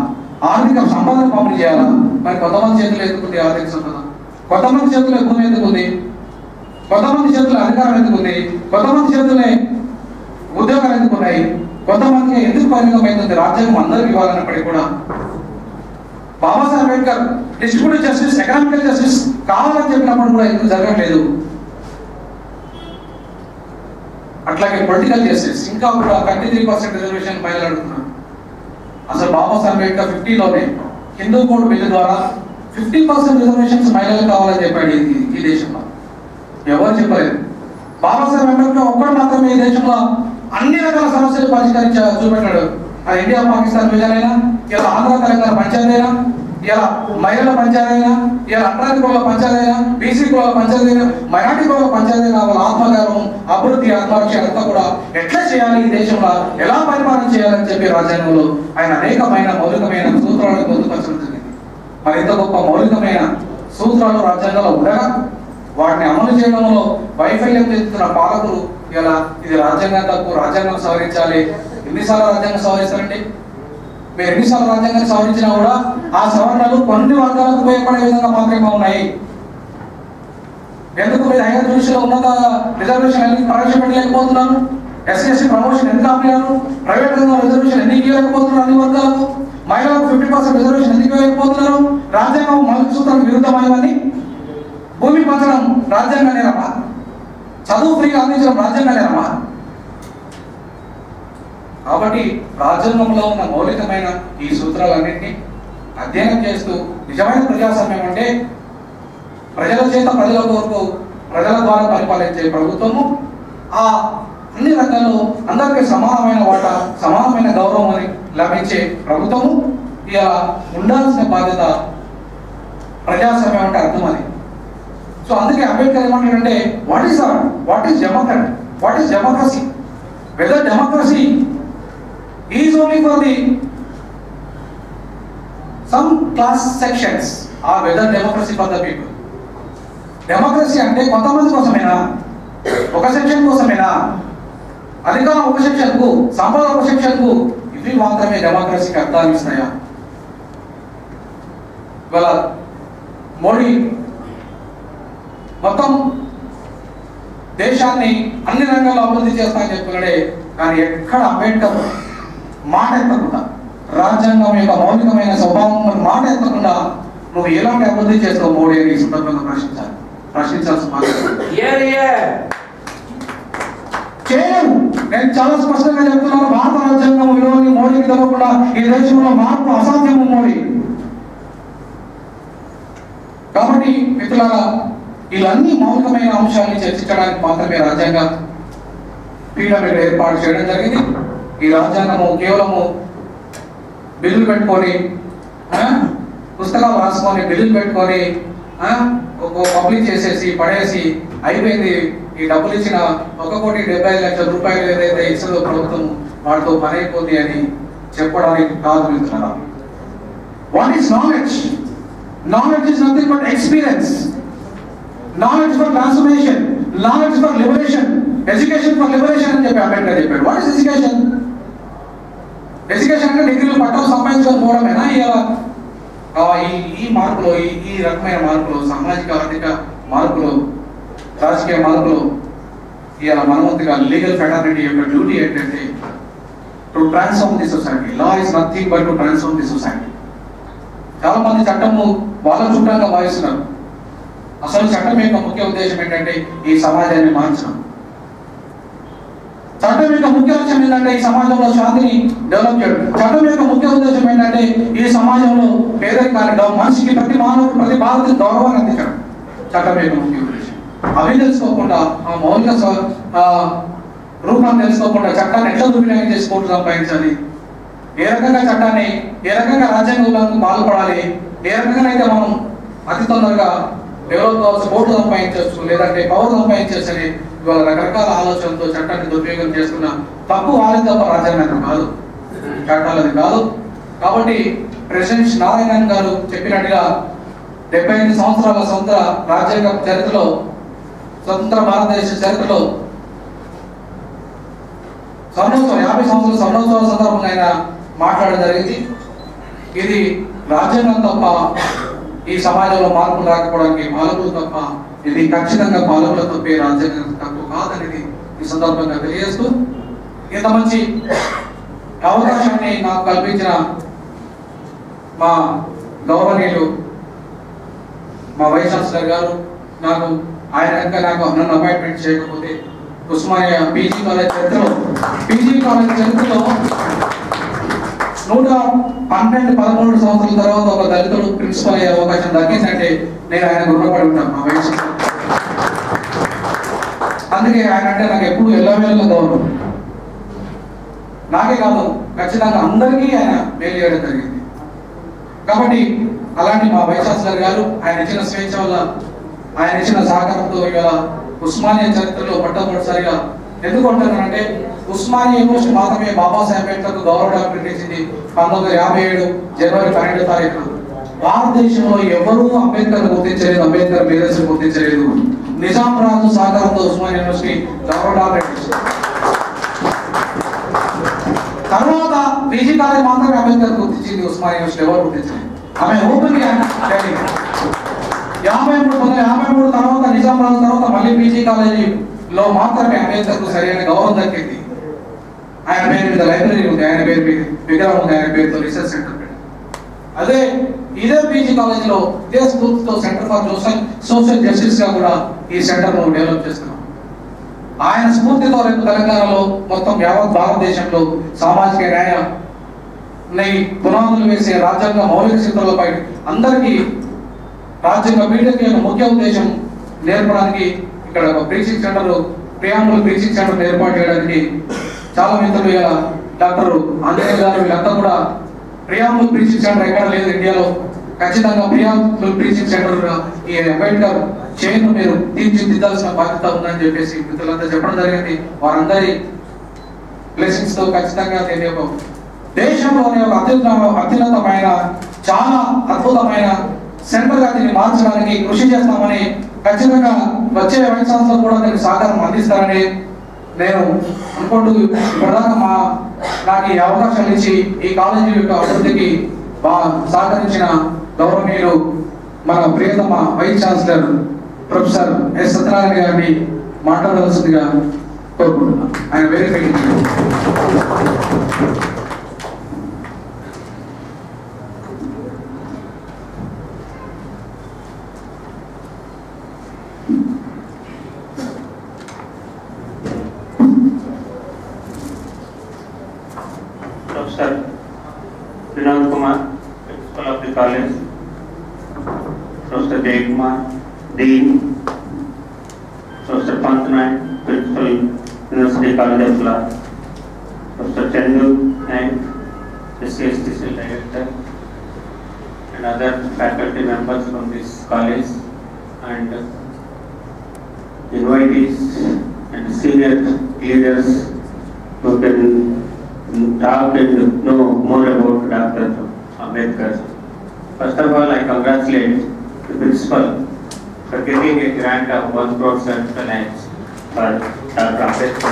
ఆర్థిక సంపదను పంపిణీ చేయాలా? మరి కొంతమంది చేతులు ఎందుకుంది ఆర్థిక సంపద? కొంతమంది చేతుల్లో భూమి ఎందుకుంది? కొంతమంది చేతుల్లో అధికారం ఎందుకుంది? కొంతమంది చేతుల్లో ఉద్యోగాలు ఎందుకున్నాయి? కొంతమందికి ఎందుకు పరిమితమైంది? రాజ్యాంగం అందరికి ఇవ్వాలన్నప్పటికీ కూడా Babasaheb Ambedkar distributive justice, economical justice కావాలని చెప్పినప్పుడు కూడా ఎందుకు జరగట్లేదు? అట్లాగే పొలిటికల్ జస్టిస్ ఇంకా కూడా 33% రిజర్వేషన్ పైన అడుగుతున్నారు. అసలు బాబాసాహెబ్ అంబేద్కర్ 50లోనే హిందూ కోడ్ బిల్లు ద్వారా 50% రిజర్వేషన్స్ మహిళలకు కావాలని చెప్పాడు ఈ దేశంలో. ఎవరు చెప్పలేదు. బాబాసాహెబ్ అంబేద్కర్ ఒక్కడు మాత్రమే ఈ దేశంలో అన్ని రకాల సమస్యలు చూపెట్టాడు. అది ఇండియా పాకిస్తాన్ విభజన అయినా, ఇలా ఆంధ్ర తెలంగాణ పంచాయతీ అయినా, ఇలా మహిళల పంచాయతీ అయినా, ఇలా అంటరాని కులాల పంచాయతీ అయినా, బీసీ కులాల పంచాయతీ అయినా, మైనార్టీ కులాల పంచాయతీ అయినా, వాళ్ళ ఆత్మగౌరవం, అభివృద్ధి, ఆత్మరక్షణ అంతా కూడా ఎట్లా చేయాలి, ఈ దేశంలో ఎలా పరిపాలన చేయాలని చెప్పి రాజ్యాంగంలో ఆయన అనేకమైన మౌలికమైన సూత్రాలను పొందుపరచడం జరిగింది. మరి ఇంత గొప్ప మౌలికమైన సూత్రాలు రాజ్యాంగంలో ఉండగా వాటిని అమలు చేయడంలో వైఫల్యం చెందుతున్న పాలకులు ఇలా ఇది రాజ్యాంగం తప్పు, రాజ్యాంగం సవరించాలి. ఎన్నిసార్లు రాజ్యాంగం సవరిస్తారండి? మీరు ఎన్నిసార్లు రాజ్యాంగాన్ని సవరించినా కూడా ఆ సవరణలు కొన్ని వర్గాలకు ఉపయోగపడే విధంగా మాత్రమే ఉన్నాయి. ఎందుకు మీరు హైయర్ జ్యుడిషియల్ ఉన్నత రిజర్వేషన్ ఎందుకు ప్రవేశపెట్టలేకపోతున్నారు? ఎస్సీ ప్రమోషన్ ఎందుకు ఆపలేరు? ప్రైవేట్ రంగంలో రిజర్వేషన్ ఎందుకు ఇవ్వలేకపోతున్నారు? అన్ని వర్గాలకు మహిళలకు 50% రిజర్వేషన్ ఎందుకు ఇవ్వలేకపోతున్నారు? రాజ్యాంగం మౌలిక సూత్రాలకు విరుద్ధమైనవని. భూమి పంచడం రాజ్యాంగం నేరమా? చదువు ఫ్రీగా అందించడం రాజ్యాంగం నేరమా? కాబట్టి రాజ్యాంగంలో ఉన్న మౌలికమైన ఈ సూత్రాలన్నింటినీ అధ్యయనం చేస్తూ నిజమైన ప్రజాస్వామ్యం అంటే ప్రజల చేత ప్రజల కొరకు ప్రజల ద్వారా పరిపాలించే ప్రభుత్వము, ఆ అన్ని రంగాల్లో అందరికీ సమానమైన వాటా, సమానమైన గౌరవం అని లభించే ప్రభుత్వము ఇలా ఉండాల్సిన బాధ్యత ప్రజాస్వామ్యం అంటే అర్థం అది. సో అందుకే అంబేద్కర్ ఏమంటాడంటే what is democracy? Whether democracy is only for the some class sections or whether democracy for the people. Democracy అంటే కొంతమంది కోసమేనా? ఒక సెక్షన్ కోసమేనా? అధికారం ఒక సెక్షన్కు, సంపద ఒక సెక్షన్కు, ఇవి మాత్రమే డెమోక్రసీకి అర్థాన్ని ఇస్తాయా? ఇవాళ మోడీ మొత్తం దేశాన్ని అన్ని రంగాల్లో అభివృద్ధి చేస్తానని చెప్తున్నాడే, కానీ ఎక్కడ అంబేద్కర్ మాట ఎత్తకుండా, రాజ్యాంగం యొక్క మౌలికమైన స్వభావం మాట ఎత్తకుండా నువ్వు ఎలాంటి అభివృద్ధి చేస్తావు మోడీ అని ఈ సందర్భంగా ప్రశ్నించాల్సిన చేయలేము. నేను చాలా స్పష్టంగా చెప్తున్నాను, భారత రాజ్యాంగం విలువని మోడీకి తెలవకుండా ఈ దేశంలో మార్పు అసాధ్యము మోడీ. కాబట్టి మిత్రులారా, ఇవన్నీ మౌలికమైన అంశాన్ని చర్చించడానికి మాత్రమే రాజ్యాంగ పీఠం ఏర్పాటు చేయడం జరిగింది. ఈ రాజ్యాంగము కేవలము బిల్లులు పెట్టుకొని, పుస్తకాలు రాసుకొని, బిల్లులు పెట్టుకొని పబ్లిక్ చేసేసి పడేసి అయిపోయింది, ఈ డబ్బులు ఇచ్చిన 1,75,00,000 రూపాయలు ఏదైతే ఇచ్చిందో ప్రభుత్వం వాటితో పని అయిపోతుంది అని చెప్పడానికి కాదు మిత్రులారా. What is knowledge? Knowledge is nothing but experience. Knowledge for transformation, knowledge for liberation, education for liberation అని చెప్పి అంబేద్కర్ చెప్పాడు. What is education? ఎడ్యుకేషన్ అంటే డిగ్రీలు పట్టాలు సంపాదించుకొని పోవడమేనా? ఈ మార్పులో, ఈ రకమైన మార్పులు, సామాజిక ఆర్థిక మార్పులు, రాజకీయ మార్పులు, ఇలా మనవంతుగా లీగల్ ఫెటర్నిటీ యొక్క డ్యూటీ ఏంటంటే to transform the society. Law is nothing but to transform the society. చాలా మంది చట్టము వాళ్ళ చుట్టంగా భావిస్తున్నారు. అసలు చట్టం యొక్క ముఖ్య ఉద్దేశం ఏంటంటే ఈ సమాజాన్ని మార్చడం. చట్టం యొక్క ముఖ్య లక్ష్యం ఏంటంటే ఈ సమాజంలో శాంతిని డెవలప్ చేయడం. చట్టం యొక్క ముఖ్య ఉద్దేశం ఏంటంటే ఈ సమాజంలో పేదరికాన్ని, మనిషికి, ప్రతి మానవుడు, ప్రతి భారతీయ గౌరవాన్ని అందించడం చట్టం యొక్క ముఖ్య ఉద్దేశం. అవి తెలుసుకోకుండా, ఆ మౌలిక రూపాన్ని తెలుసుకోకుండా చట్టాన్ని ఎట్లా దుర్వినియోగం చేసి కోర్టు సంపాదించాలి, ఏ రకంగా చట్టాన్ని, ఏ రకంగా రాజ్యాంగ ఉల్లంఘనకు పాల్పడాలి, ఏ రకంగా అయితే మనం అతి తొందరగా డెవలప్ కావాల్సి కోర్టు సంపాదించవచ్చు, లేదంటే పవర్ సంపాదించవచ్చు, ఇవాళ రకరకాల ఆలోచనలతో చట్టాన్ని దుర్వినియోగం చేసుకున్న తప్పు వాళ్ళది తప్ప రాజ్యాంగం కాదు, చట్టాలది కాదు. కాబట్టి ప్రెసిడెంట్ నారాయణన్ గారు చెప్పినట్టుగా 75 సంవత్సరాల సొంత రాజ్యాంగ చరిత్రలో, స్వతంత్ర భారతదేశ చరిత్రలో స్వర్ణోత్సవం 50 సంవత్సరాల స్వర్ణోత్సవాల సందర్భంగా ఆయన మాట్లాడడం జరిగింది. ఇది రాజ్యాంగం తప్ప ఈ సమాజంలో మార్పులు రాకపోవడానికి పాలకులు తప్ప, ఇది ఖచ్చితంగా పాలకుల తప్పే, రాజ్యాంగం తప్పు కాదనేది ఈ సందర్భంగా తెలియజేస్తూ, ఇంత మంచి అవకాశాన్ని నాకు కల్పించిన మా గౌరవనీయులు మా వైస్ ఛాన్సలర్ గారు, ఆయన కనుక నన్ను అపాయింట్మెంట్ చేయకపోతే ఉస్మానియా పీజీ కాలేజ్ చరిత్రలో 112-13 సంవత్సరాల తర్వాత ఒక దళితుడు ప్రిన్సిపల్ అయ్యే అవకాశం దక్కిందంటే నేను ఆయన రుణపడి ఉంటాను మా వయసు. అందుకే ఆయన అంటే నాకు ఎప్పుడు ఎల్లవేళ గౌరవం. నాకే కాదు, ఖచ్చితంగా అందరికీ ఆయన మేలు చేయడం జరిగింది. కాబట్టి అలాంటి మా వైశాస్లర్ గారు ఆయన ఇచ్చిన స్వేచ్ఛ వల్ల, ఆయన ఇచ్చిన సహకారంతో ఇవాళ ఉస్మానియా చరిత్రలో మొట్టమొదటిసారిగా ఎందుకు అంటున్నానంటే, ఉస్మానియా యూనివర్సిటీ మాత్రమే బాబాసాహెబ్ అంబేద్కర్ గౌరవ డాక్టరేట్ ఇచ్చింది 1957 జనవరి 12వ తారీఖున. భారతదేశంలో ఎవరూ అంబేద్కర్ గుర్తించలేదు, అంబేద్కర్ మేధస్సును గుర్తించలేదు. నిజాం రాజు సహకారంతో ఉస్మానియా యూనివర్సిటీ గౌరవ డాక్టరేట్ ఇచ్చింది. తర్వాత పీజీ కాలేజ్ మాత్రమే అంబేద్కర్ గుర్తించింది, ఉస్మానియా యూనివర్సిటీ ఎవరు గుర్తించలేదు. ఆమె ఓపెన్ 53 తర్వాత నిజాం రాజు తర్వాత మళ్ళీ పీజీ కాలేజీలో మాత్రమే అంబేద్కర్ సరైన గౌరవం దక్కింది. ఆయన పేరు మీద లైబ్రరీ ఉంది, ఆయన పేరు మీద విగ్రహం ఉంది, ఆయన పేరుతో రీసెర్చ్ సెంటర్ ఉంది. అదే ఇదే పీజీ కాలేజీలో ఇదే స్ఫూర్తితో సెంటర్ ఫర్ సోషల్ జస్టిస్ గా కూడా ఈ సెంటర్ ను డెవలప్ చేస్తున్నాం. ఆయన స్ఫూర్తితో రేపు తెలంగాణలో మొత్తం యావత్ భారతదేశంలో సామాజిక న్యాయాన్ని పునాదులు వేసే రాజ్యాంగ మౌలిక సూత్రాలపై అందరికీ రాజ్యాంగ పీఠకి ముఖ్య ఉద్దేశం నేర్పడానికి ఇక్కడ ఒక preaching centre, preamble preaching centre ఏర్పాటు చేయడానికి చాలా మిత్రులు ఇలా డాక్టర్ ఆంజనేయ గారు వీళ్ళంతా కూడా ప్రియాంబుల్ ప్రీచింగ్ సెంటర్ ఎక్కడ లేదు ఇండియాలో, ఖచ్చితంగా ప్రియాంబుల్ ప్రీచింగ్ సెంటర్ ఈ అంబేద్కర్ చైన్ మీరు తీర్చిదిద్దాల్సిన బాధ్యత ఉందని చెప్పేసి మిత్రులంతా చెప్పడం జరిగింది. వారందరి బ్లెస్సింగ్స్ తో ఖచ్చితంగా దీని యొక్క దేశంలోనే ఒక అత్యున్నతమైన చాలా అద్భుతమైన సెంటర్ గా దీన్ని మార్చడానికి కృషి చేస్తామని, ఖచ్చితంగా వచ్చే వైశాంలో కూడా దీనికి సహకారం అందిస్తారని నేను అనుకుంటూ ఇప్పటిదాకా నాకు ఈ అవకాశాలు ఇచ్చి ఈ కాలేజీ యొక్క అభివృద్ధికి సహకరించిన గౌరవనీయులు మన ప్రియతమ vice chancellor professor S Satyanarayana గారిని మాట్లాడవలసిందిగా కోరుకుంటున్నాను. ఆయన verify Professor Vinod Kumar, Principal of the College, Professor Jay Kumar, Dean, Professor Pantanayan, Principal, University College of Law, Professor Chandu and SCSTC Director, and other faculty members from this college, and invitees and senior leaders who can talk and know more about Dr. Ambedkar. First of all, I congratulate the principal for getting a grant of 1 crore finance for Dr. Ambedkar.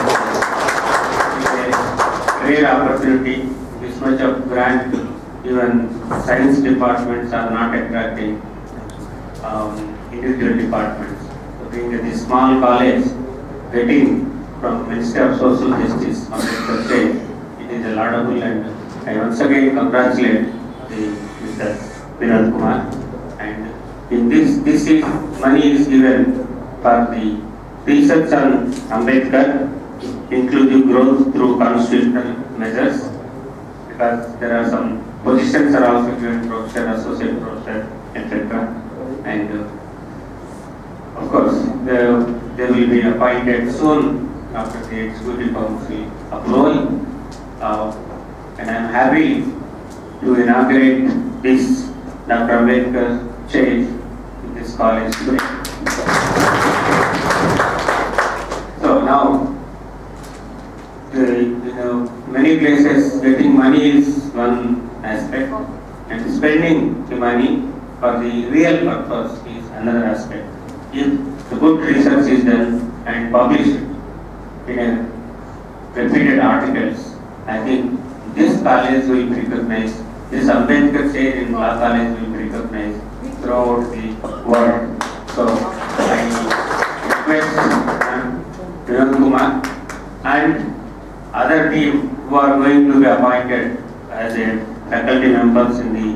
It's a rare opportunity. This much of grant, even science departments are not attracting individual departments. So being at this small college, getting from Ministry of Social Justice, Ambedkar State, it is a laudable, and I once again congratulate Mr. Vinod Kumar. And in this is money is given for the research on Ambedkar, inclusive growth through constitutional measures, because there are some positions are also given, professor, associate professor, etc. And of course, they will be appointed soon after the executive council approval. And I am happy to inaugurate this Dr. Ambedkar chair in this college today. So now, many places getting money is one aspect, and spending the money for the real purpose is another aspect. If the good research is done and published in a repeated articles, I think this college will be recognized, this Ambedkar chair in Law College will be recognized throughout the world. So I request Vinod Kumar and other team who are going to be appointed as a faculty members in the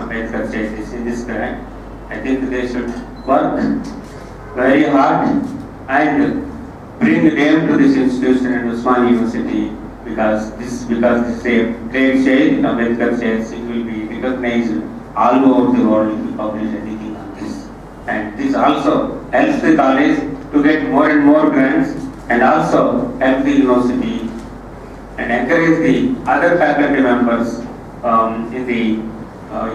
Ambedkar chair in this grant. I think they should work very hard and bring them to this institution and Usmania University because this is a great share, Ambedkar shares, it will be recognized all over the world if you publish anything on this. And this also helps the college to get more and more grants, and also help the university and encourage the other faculty members in the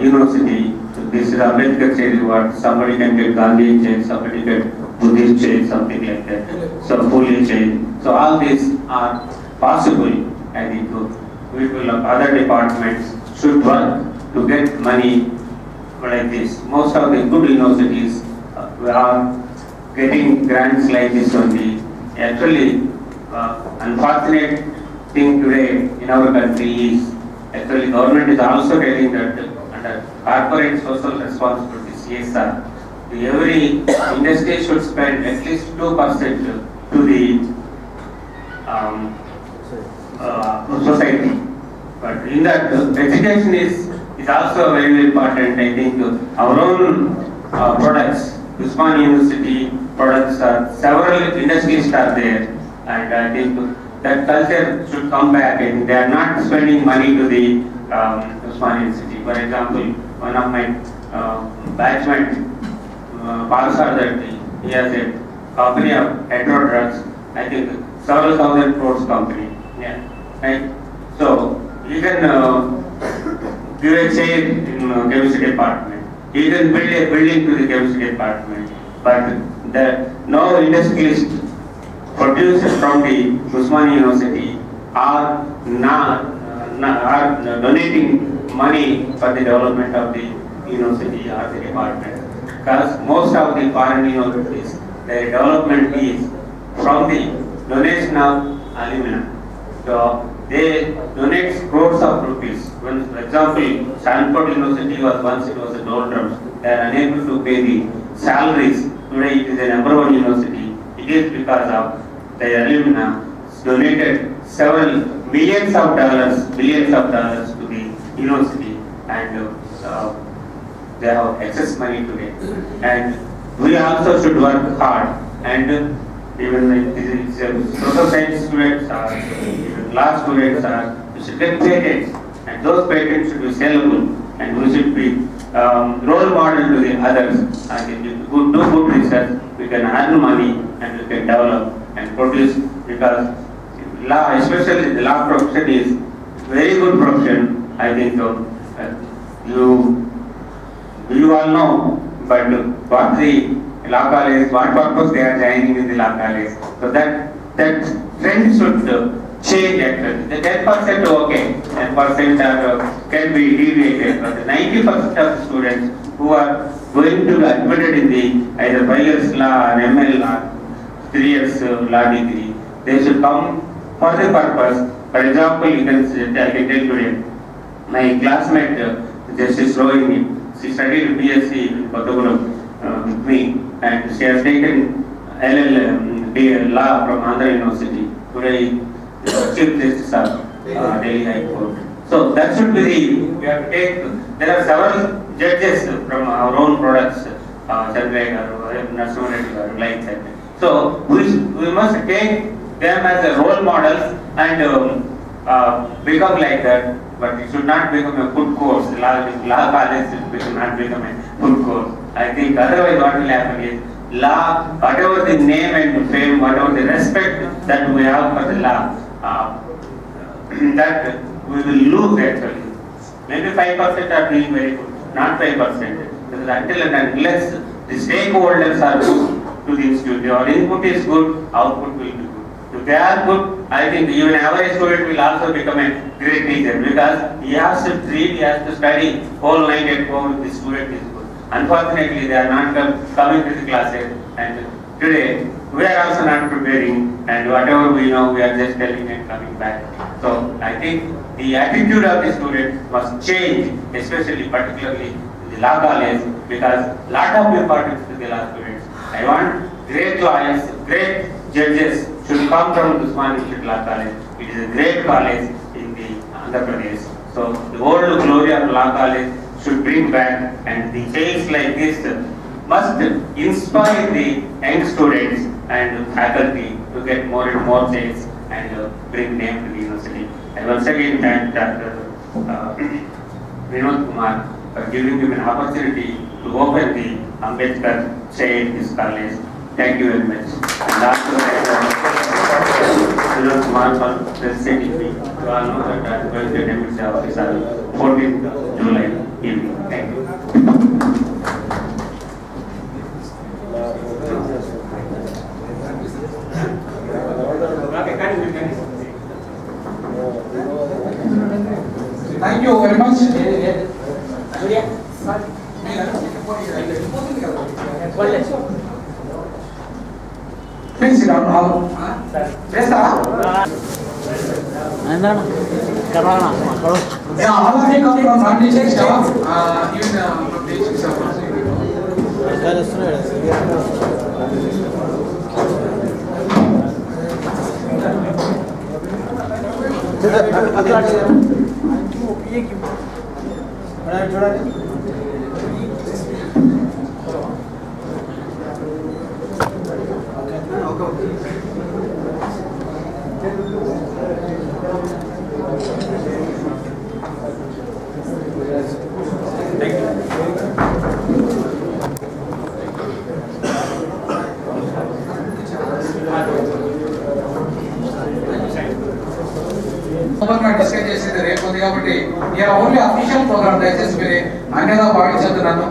university. So this is Ambedkar chair reward. Somebody can get Gandhi chair, somebody get Buddhist chair, something like that. So Fully chair. So all these are possible. I think people of other departments should work to get money like this. Most of the good universities are getting grants like this only. Actually, unfortunate thing today in our country is actually government is also telling that under corporate social responsibility (CSR), every industry should spend at least 2% to the society. But in that, education is also very, very important. I think our own products, Usmania University products, several industries are there, and I think that culture should come back. And they are not spending money to the Usmania University. For example, one of my batchmates, Palsar, that he has a company of hetero drugs. I think several thousand crores company. Yeah, right. So you can give a chair in chemistry department. You can build a building to the chemistry department. But no industrialist produced from the Usmania University are donating money for the development of the university or the department. Because most of the foreign universities, their development is from the donation of alumni. So they donate crores of rupees. When, for example, Stanford University was once it was a doldrums. They are unable to pay the salaries. Today it is a #1 university. It is because of the alumni donated several millions of dollars to the university, and they have excess money today. And we also should work hard, and even social science students or even law students we should get patents, and those patents should be sellable, and we should be role model to the others. And if we do good research, we can earn money and we can develop and produce, because law, especially the law profession, is very good profession. I think you all know, but what the law college, what purpose they are joining in the law college. So that trend should change actually. The 10% okay, 10% can be deviated, but the 90% of the students who are going to be admitted in the either 5 years law or ML or 3 years law degree, they should come for the purpose. For example, I can tell today, my classmate Justice Rohini, she studied BSc in Kottagulu with me, and she has taken LL law from Andhra University. Today, Chief Justice of Delhi High Court. So that should be we have to take. There are several judges from our own products, Chandra or Narasimha Reddy, like that. So we must take them as a role models and become like that. But it should not become a good course. Law college should not become a good course. I think otherwise what will happen is law, whatever the name and fame, whatever the respect that we have for the law, that we will lose actually. Maybe 5% are doing very good, not 5%. Because until and unless the stakeholders are good to the institute, your input is good, output will be good. If they are good, I think even average student will also become a great teacher, because he has to read, he has to study whole night at home if the student is good. Unfortunately, they are not coming to the classes, and today we are also not preparing, and whatever we know, we are just telling and coming back. So I think the attitude of the student must change, especially particularly in the law college, because lot of importance to the law students. I want great lawyers, great judges should come from Usmania Law College. It is a great college in the Andhra Pradesh. So the old glory of law college should bring back, and the tales like this must inspire the young students and faculty to get more and more chance and bring name to the university. I once again thank Dr. Vinod Kumar for giving him an opportunity to open the Ambedkar chair in this college. Thank you very much. And also Vinod Kumar for presenting me. You all know that I am going to attend the office on 14th July evening. Thank you. Thank you very much. Please sit down all. Yeah, all of you come from non-teaching staff, even from teaching staff also. Discuss చేసేది రేపు ఉంది కాబట్టి ఇలా only official programme దయచేసి మీరు అన్యదా భావించద్దున్నాను.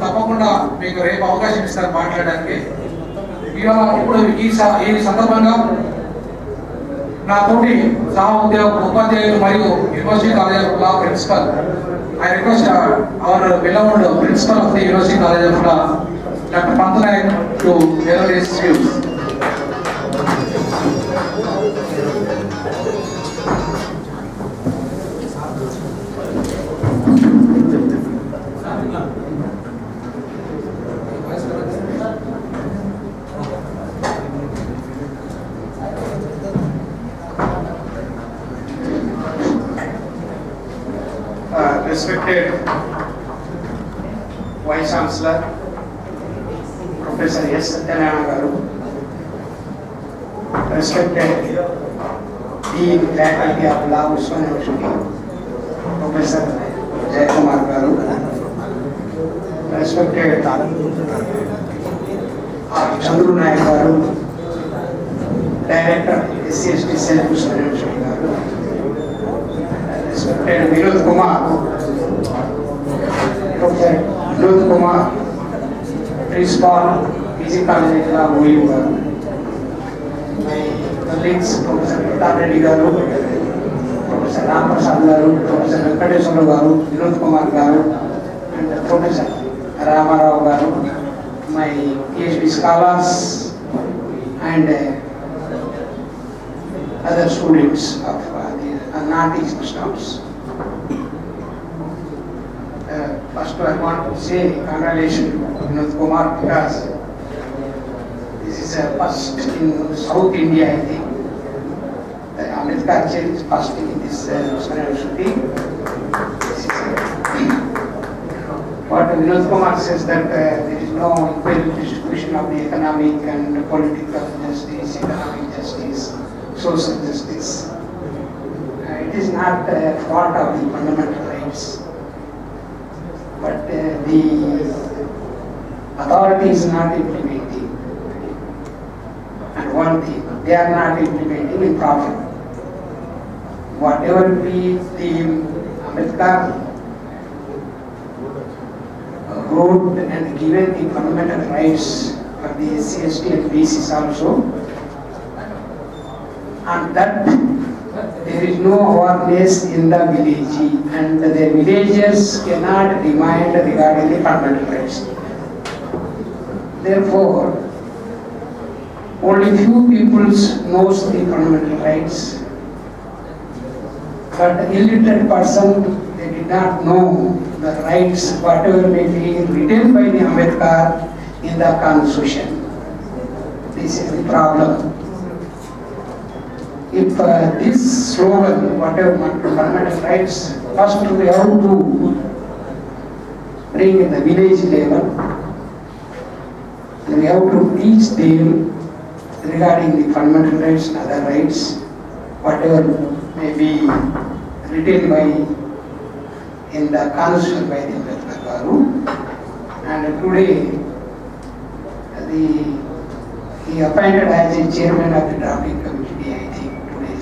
తప్పకుండా మీకు రేపు అవకాశం ఇస్తారు మాట్లాడడానికి. ఇవాళ ఇప్పుడు ఈ సందర్భంగా నా తోటి సహ ఉపాధ్యాయులు మరియు university college of law principal I request our beloved principal of the university college of law doctor Pantanayak to deliver his views. Respected Vice Chancellor, Professor S. Satyanarayana Garu, respected Dean Faculty of Law, Usman University, Professor Jayakumar Garu, respected Chandru Nayak Garu, Director SCST Cell, Usman University Garu, respected Vinod Kumar, Professor Vinod Kumar, Principal, PG College of Law, OU Garu, my colleagues, Professor Pratap Reddy Garu, Professor Ram Prasad Garu, Professor Venkateswara Garu, Vinod Kumar Garu, and Professor Ramarao Garu, my PhD scholars, and other students of the non-teaching staffs. First, I want to say congratulations to Vinod Kumar because this is a first in South India, I think. The Ambedkar chair is first in this university. What Vinod Kumar says that there is no equal distribution of the economic and political justice, economic justice, social justice. It is not a fault of the fundamental rights, but the authority is not implementing. And one thing, they are not implementing in proper. Whatever be the Ambedkar wrote and given the fundamental rights for the SC, ST and BCs also, and that there is no awareness in the village, and the villagers cannot demand regarding the fundamental rights. Therefore, only few people knows the fundamental rights, but the illiterate person, they did not know the rights whatever may be written by the Ambedkar in the Constitution. This is the problem. If this slogan, whatever fundamental rights, first we have to bring in the village level, and we have to teach them regarding the fundamental rights and other rights, whatever may be written by in the Constitution by the Ambedkar Garu. And today he appointed as a chairman of the drafting committee, I think, today.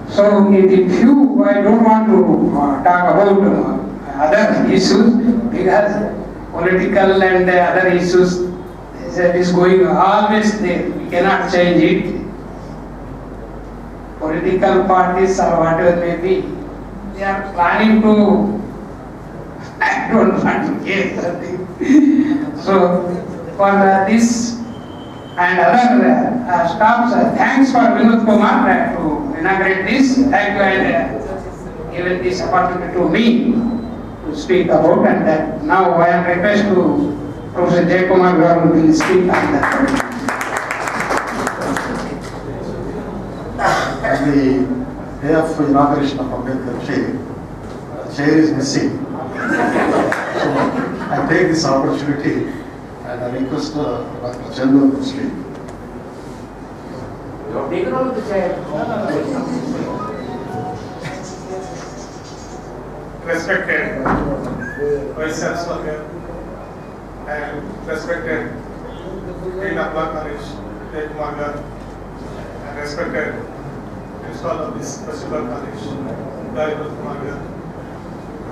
So in few, I don't want to talk about other issues because political and other issues that is going always there. We cannot change it. Political parties or whatever may be, they are planning to, I don't want to get something. So for this and other staffs, thanks for Vinod Kumar to inaugurate this. Thank you and given this opportunity to me to speak about, and that now I am request to Professor Jayakumar Garu will speak on that. On the day of inauguration of Ambedkar chair is missing. So I take this opportunity and I request Dr. Chandu to speak. You have taken over the chair. Respected Vice Chancellor and respected Dean of Law College, Jayakumar Garu, and respected Principal of this Principal College, Vinod Kumar Garu,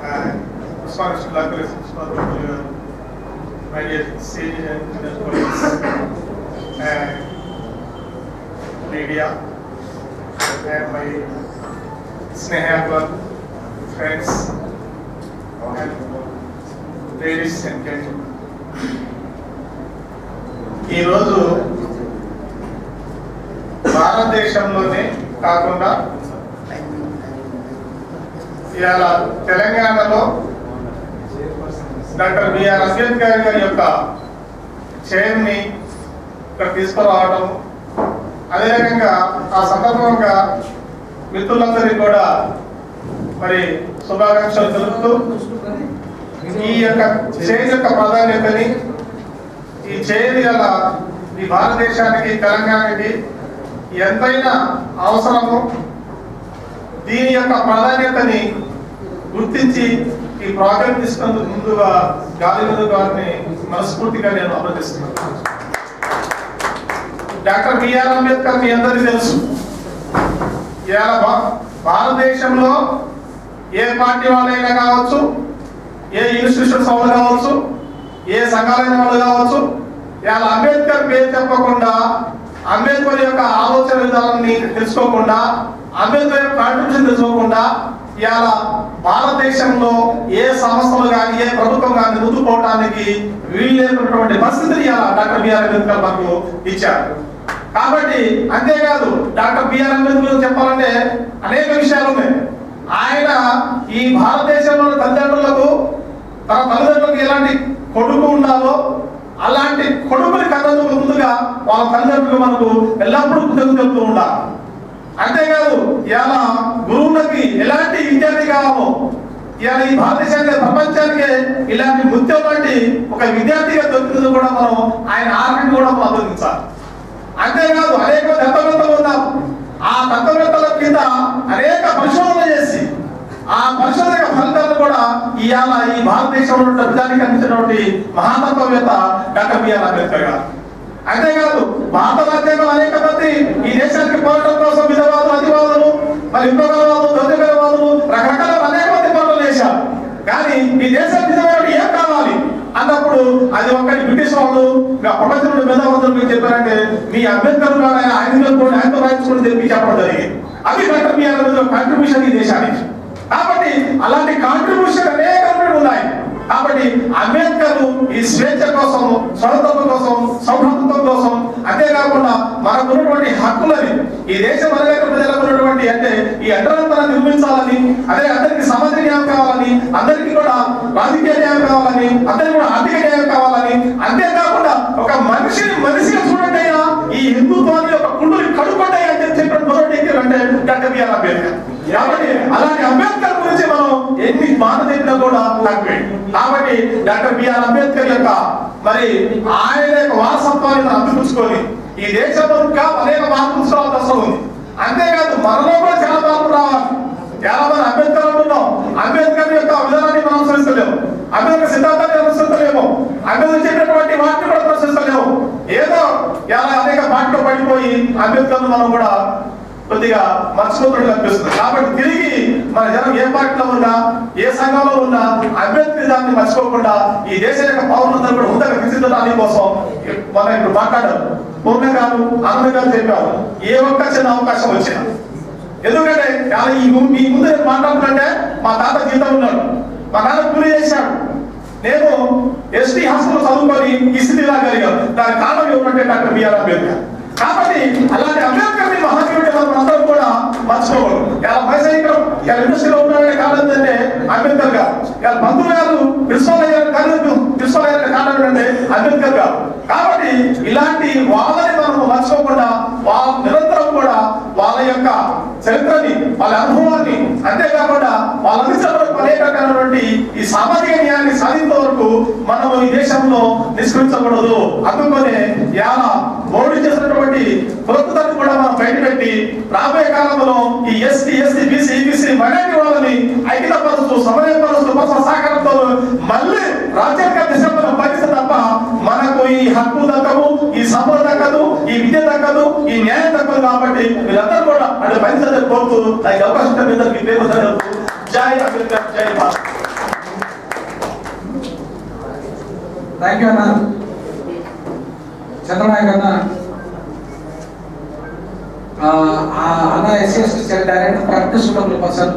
and Responsible Law College Principal Garu, my dear senior and colleagues, and media, and my Sneha friends, and ladies and gentlemen. ఈ రోజు భారతదేశంలోనే కాకుండా ఇవాళ తెలంగాణలో doctor BR Ambedkar గారి యొక్క చైర్ని ఇక్కడ తీసుకురావడం, అదే రకంగా ఆ సందర్భంగా మిత్రులందరికీ కూడా మరి శుభాకాంక్షలు తెలుపుతూ ఈ యొక్క చైర్ యొక్క ప్రాధాన్యతని, ఈ చైర్ గల ఈ భారతదేశానికి తెలంగాణకి ఎంతైనా అవసరము, దీని యొక్క ప్రాధాన్యతని గుర్తించి ఈ ప్రాజెక్ట్ తీసుకున్నందుకు ముందుగా గాలినందు గారిని మనస్ఫూర్తిగా నేను అభినందిస్తున్నాను. డాక్టర్ బిఆర్ అంబేద్కర్ మీ అందరికీ తెలుసు. ఇవాళ భారతదేశంలో ఏ పార్టీ వాళ్ళైనా కావచ్చు, ఏ ఇన్స్టిట్యూషన్స్ వాళ్ళు కావచ్చు, ఏ సంఘాలైన వాళ్ళు కావచ్చు, ఇవాళ అంబేద్కర్ పేరు చెప్పకుండా, అంబేద్కర్ యొక్క ఆలోచన విధానాన్ని తెలుసుకోకుండా, అంబేద్కర్ యొక్క కాంట్రిబ్యూషన్ తెలుసుకోకుండా ఇవాళ భారతదేశంలో ఏ సంస్థలు కానీ ఏ ప్రభుత్వం కానీ ముందుకోవడానికి వీల్లేనటువంటి పరిస్థితిని ఇవాళ డాక్టర్ బిఆర్ అంబేద్కర్ మనకు ఇచ్చారు. కాబట్టి అంతేకాదు, డాక్టర్ బిఆర్ అంబేద్కర్ చెప్పాలంటే అనేక విషయాలు ఉన్నాయి. ఆయన ఈ భారతదేశంలో తల్లిదండ్రులకు, తన తల్లిదండ్రులకు ఎలాంటి కొడుకు ఉండాలో అలాంటి కొడుకుని కన్నందుకు ముందుగా వాళ్ళ తల్లిదండ్రులు మనకు ఎల్లప్పుడూ కృతజ్ఞతలు ఉండాలి. అంతేకాదు, ఇవాళ గురువులకి ఎలాంటి విద్యార్థి కావాలో, ఇవాళ ఈ భారతదేశానికి ప్రపంచానికి ఇలాంటి ముత్యం లాంటి ఒక విద్యార్థిగా దొరికింది కూడా మనం ఆయన ఆర్మిని కూడా మనం అభినందించాలి. అంతేకాదు, అనేక తత్వవేత్తలు ఉన్నారు. ఆ తత్వవేత్తల కింద అనేక పరిశోధనలు చేసి ఆ పరిశోధన ఫలితాలను కూడా ఇవాళ ఈ భారతదేశంలో ప్రజానికి అందించినటువంటి మహాతత్వవేత్త డాక్టర్ బిఆర్ అంబేద్కర్ గారు. అంతేకాదు, భారత రాజ్యాంగం అనేక మంది ఈ దేశానికి పోరాటం కోసం విధవాదులు, అతివాదులు, మరి ఇంకొకవాదులు, దొంగవాదులు, రకరకాల అనేక మంది పోరాటాలు చేశారు. కానీ ఈ దేశానికి నిజమైన ఏం కావాలి అన్నప్పుడు అది ఒక్కటి బ్రిటిష్ వాళ్ళు ప్రపంచంలో మేధావంతులు మీకు చెప్పారంటే మీ అంబేద్కర్ గారు ఆయనతో రాయించుకుని చెప్పి చెప్పడం జరిగింది. అది డాక్టర్ బిఆర్ అంబేద్కర్ కాంట్రిబ్యూషన్ ఈ దేశానికి. కాబట్టి అలాంటి కాంట్రిబ్యూషన్ అనేక ఉన్నాయి. కాబట్టి అంబేద్కర్ ఈ స్వేచ్ఛ కోసం, స్వతంత్రం కోసం, సౌభ్రతత్వం కోసం, అంతేకాకుండా మనకున్నటువంటి హక్కులని ఈ దేశం అనేక ప్రజలకు ఉన్నటువంటి అంటే ఈ అంటరాంతరాన్ని నిర్మించాలని, అదే అందరికి సామాజిక న్యాయం కావాలని, అందరికీ కూడా రాజకీయ న్యాయం కావాలని, అందరికీ కూడా ఆర్థిక న్యాయం కావాలని, అంతేకాకుండా ఒక మనిషిగా చూడండి అయినా ఈ హిందుత్వాన్ని ఒక కుండుని కడుపడ్డాయి అని చెప్పిన మొదటి అంటే డాక్టర్ బిఆర్ అంబేద్కర్. కాబట్టి అలాంటి అంబేద్కర్ గురించి మనం ఎన్ని మాట చెప్పినా కూడా తక్కువే. కాబట్టి డాక్టర్ బిఆర్ అంబేద్కర్ యొక్క మరి ఆయన యొక్క వారసత్వాన్ని మనం అందిపుచ్చుకొని ఈ దేశంలో ఇంకా అనేక మార్పులు రావాల్సిన అవసరం ఉంది. అంతేకాదు మనలో కూడా చాలా మార్పులు రావాలి. చాలా మంది అంబేద్కర్ అంటున్నాం, అంబేద్కర్ యొక్క విధానాన్ని మనం అనుసరిస్తలేము, అంబేద్కర్ సిద్ధాంతాన్ని అనుసరిస్తలేము, అంబేద్కర్ చెప్పినటువంటి వాటిని కూడా ప్రశ్నిస్తలేము. ఏదో ఇలా అనేక పార్టీలో పడిపోయి అంబేద్కర్ మనం కూడా కొద్దిగా మర్చిపోతున్నట్టు కనిపిస్తుంది. కాబట్టి తిరిగి మన జనం ఏ పార్టీలో ఉన్నా, ఏ సంఘంలో ఉన్నా అంబేద్కరిజాన్ని మర్చిపోకుండా ఈ దేశ యొక్క పౌరులందరూ కూడా ముందుగా తీర్చిదిద్దడానికి కోసం మనం ఇప్పుడు మాట్లాడారు. పూర్ణ గారు, ఆనంద గారు చెప్పారు, ఏ ఒక్క చిన్న అవకాశం వచ్చినా. ఎందుకంటే ఈ ముందు నేను మాట్లాడుతుంటే మా తాత జీతం ఉన్నాడు, మా నాన్న కూలి చేశాడు, నేను ఎస్టీ హాస్టల్ చదువుకొని ఈ స్థితి రాగలిగాను. దానికి కారణం ఏమంటే డాక్టర్ బిఆర్ అంబేద్కర్. కాబట్టి అలాంటి అంబేద్కర్ మహానీయుడు మనం అందరం కూడా మర్చిపోకూడదు. ఇలా వైసైకం ఇలా ఇండస్ట్రీలో ఉన్నాడనే కారణం ఏంటంటే అంబేద్కర్ గారు, ఇలా బంధువులు గారు ప్రిన్సిపల్ అయ్యారు కారణం ఏంటంటే అంబేద్కర్ గారు. కాబట్టి ఇలాంటి వాళ్ళని మనం మర్చిపోకుండా వాళ్ళ నిరంతరం కూడా వాళ్ళ యొక్క చరిత్రని, వాళ్ళ అనుభవాన్ని, అంతేకాకుండా వాళ్ళ అందించడానికి అనేకమైనటువంటి ఈ సామాజిక న్యాయాన్ని సాధించే వరకు మనం ఈ దేశంలో నిష్కరించకూడదు. అందుకనే ఇలా మోడీ చేసినటువంటి ప్రభుత్వాన్ని కూడా మనం బయటపెట్టి రాబోయే కాలంలో ఈ ఎస్టీ బీసీ ఈబీసీ మైనారిటీ వాళ్ళని ఐక్యతపరుస్తూ సమన్వయపరుస్తూ సహకారంతో మళ్ళీ రాజ్యాంగ దిశలో పనిస్తే తప్ప మనకు ఈ హక్కు దక్కదు, ఈ సంపద దక్కదు, ఈ విద్య దక్కదు, ఈ న్యాయం దక్కదు. కాబట్టి వీళ్ళందరూ కూడా అటు పనిచేసే కోరుతూ నాకు అవకాశం మీ పేరు జై అంబేద్కర్, జై భారత్. థ్యాంక్ యూ అన్న. చంద్రనాయక్ అన్న అన్న SC cell director practice person.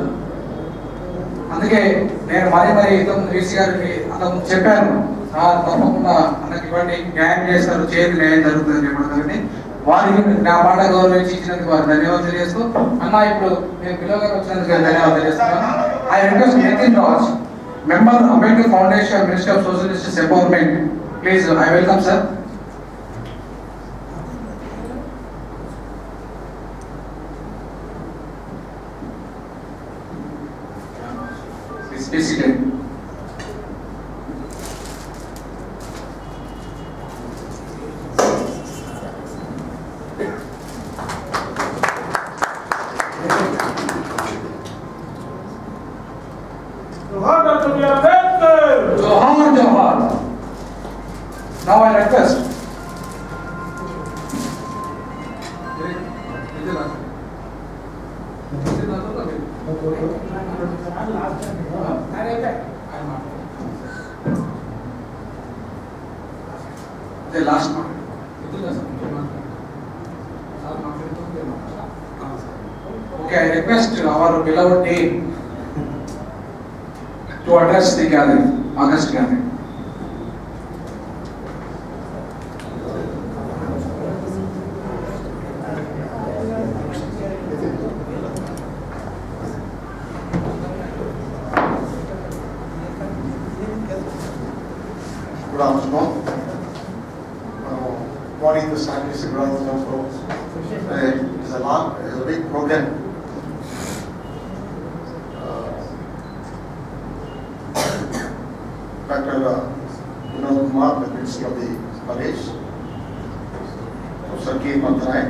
అందుకే నేను మరీ ఇంతకుముందు వీసీ గారికి అంతకుముందు చెప్పాను, తప్పకుండా అన్నకి ఇవ్వండి, న్యాయం చేస్తారు, చేతి న్యాయం జరుగుతుంది చెప్పడం. వారికి నా మాట గౌరవించి ఇచ్చినందుకు వారు ధన్యవాదాలు తెలియజేస్తూ, అన్న ఇప్పుడు నేను పిల్లగా వచ్చినందుకు ధన్యవాదాలు తెలియజేస్తున్నాను. I request Nitin Raj, member Ambedkar foundation, minister of social justice empowerment, please I welcome sir. Be seated. Johar Dr. B.R. Ambedkar. Johar. Now I request. The last one. Okay, I request our beloved team to address the gathering, August gathering. Good afternoon. Morning to scientists, brothers and folks. It's a big program. Dr. Vinod Kumar, the principal of the college, Professor K. Manthanai,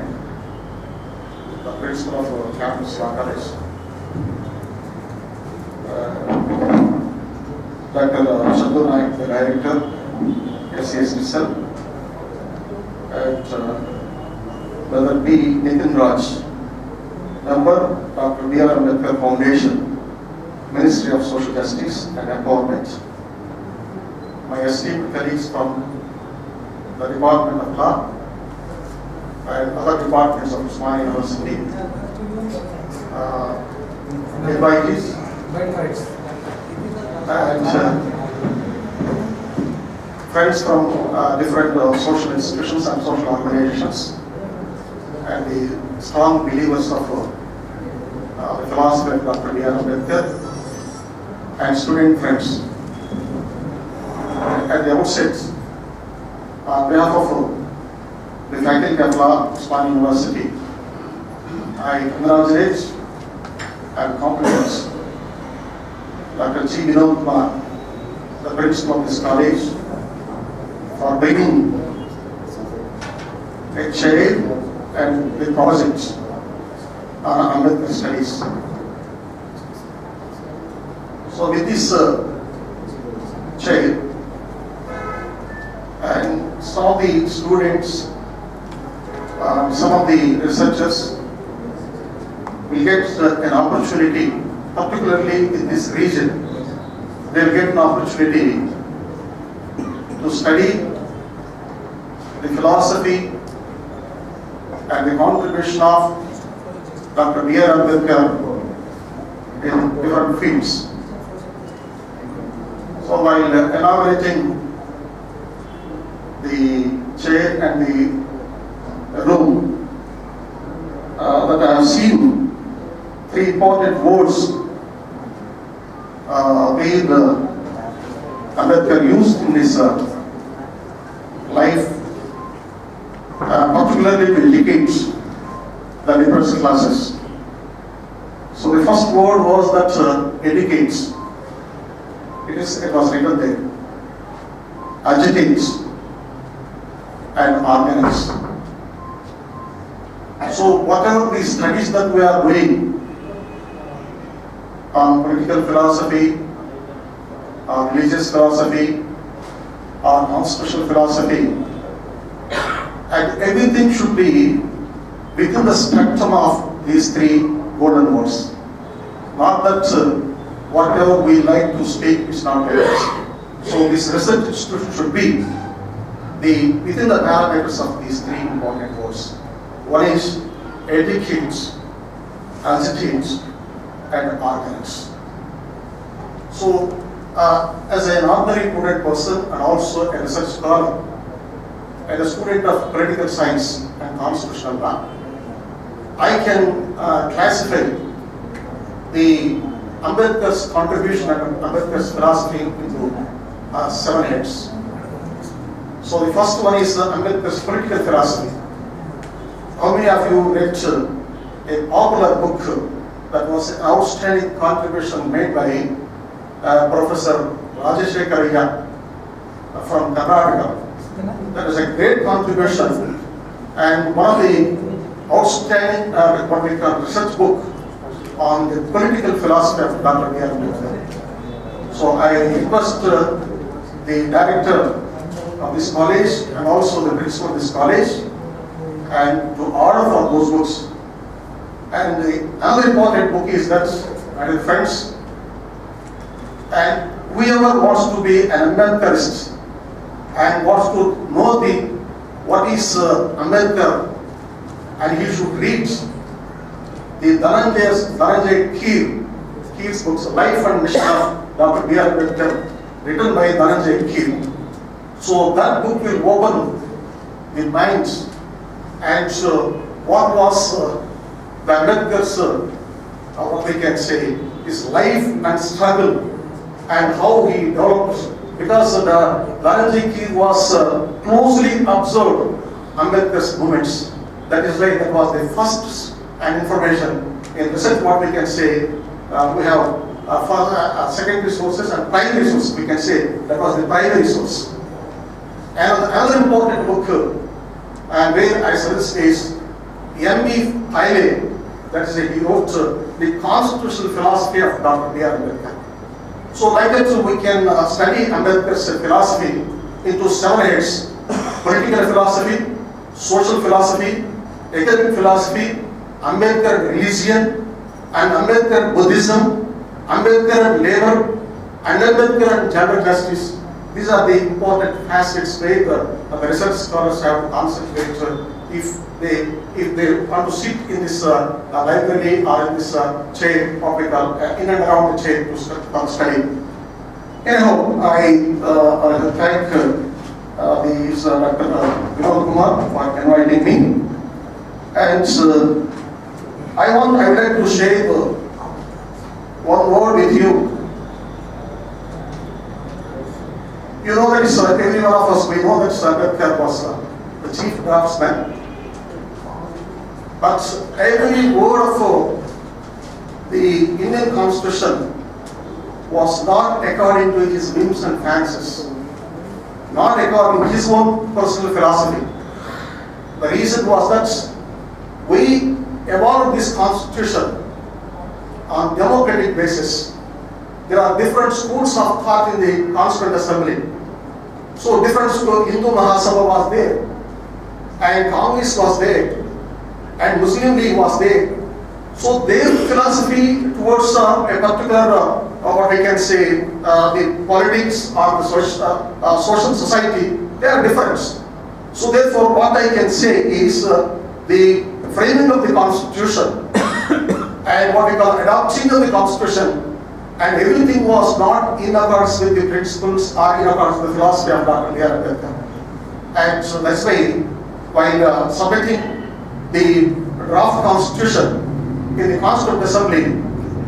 the principal of campus law college, Dr. Shandu Naik, the director, SCSL, and Brother B. Nitin Raj, member, Dr. B.R. Ambedkar Foundation, Ministry of Social Justice and Empowerment. My esteemed colleagues from the Department of Law and other departments of Usmania University, invitees, and friends from different social institutions and social organizations, and the strong believers of the philosopher Dr. B.R. Ambedkar, and student friends. At the outset, on behalf of the Faculty of Law, Usmania University, I congratulate and compliment Dr. G. Vinod Kumar, the principal of this college, for bringing a a chair and the project on Ambedkar studies. So with this chair and some of the students, some of the researchers will get an opportunity, particularly in this region, they will get an opportunity to study the philosophy and the contribution of Dr. B.R. Ambedkar in different fields. So while elaborating the chair and the room, that I have seen three important words where Ambedkar used in his life, particularly to indicate the liberal classes. So the first word was that educates. It was written there. Agitates and organize. So whatever the studies that we are doing on political philosophy, or religious philosophy, or constitutional philosophy, and everything should be within the spectrum of these three golden words. Not that whatever we like to speak is not right. So this research should be within the parameters of these three important words. One is educates, agitates, and organize. So as an ordinary prudent person and also a research scholar and a student of political science and constitutional law, I can classify the Ambedkar's contribution and Ambedkar's philosophy into 7 heads. So the first one is Ambedkar's political philosophy. How many of you read a popular book that was an outstanding contribution made by Professor Rajashekar Iyer from Karnataka? That is a great contribution and one of the outstanding research book on the political philosophy of Dr. B.R. Ambedkar. So I request the director of this college and also the principal of this college and to order for those books. And another important book is that, my dear friends, and whoever wants to be an Ambedkarist and wants to know what is Ambedkar, and he should read the Dhananjay Keer's books, Life and Mission of Dr. B.R. Ambedkar, written by Dhananjay Keer. So that book will open the minds and what was the Ambedkar's, what we can say, his life and struggle and how he developed, because Dhananjay Keer was closely observed Ambedkar's movements. That is why that was the first and information. In research, what we can say, we have secondary sources and primary sources. We can say that was the primary source. And another important book, and where I suggest is M.B. Pyle, that is he wrote the constitutional philosophy of Dr. B.R. Ambedkar. So like that, we can study Ambedkar's philosophy into 7 heads: political philosophy, social philosophy, economic philosophy, Ambedkar religion, and Ambedkar Buddhism, Ambedkar labor, and Ambedkar and gender justice. These are the important facets where the research scholars have to concentrate if they want to sit in this library or in this chair, what we call in and around the chair to study. Anyhow, I thank Dr. Vinod Kumar for inviting me, and I would like to share one word with you. You know that every one of us, we know that Ambedkar was the chief draftsman. But every word of the Indian Constitution was not according to his whims and fancies, not according to his own personal philosophy. The reason was that we evolved this constitution on democratic basis. There are different schools of thought in the Constituent Assembly. So different school, Hindu Mahasabha was there, and Congress was there, and Muslim League was there. So their philosophy towards a particular, what we can say, the politics or the social society, they are different. So therefore, what I can say is the framing of the constitution and what we call adopting of the constitution, and everything was not in accordance with the principles or in accordance with the philosophy of Dr. B.R. Ambedkar. And so that's why, while submitting the draft constitution in the Constituent Assembly,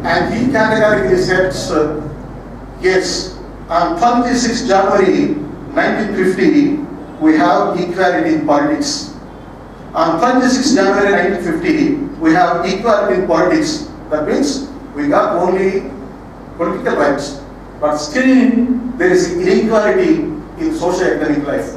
and he categorically says, yes, on 26 January 1950, we have equality in politics. On 26 January 1950, we have equality in politics. That means we got only political rights, but still there is inequality in socio-economic life.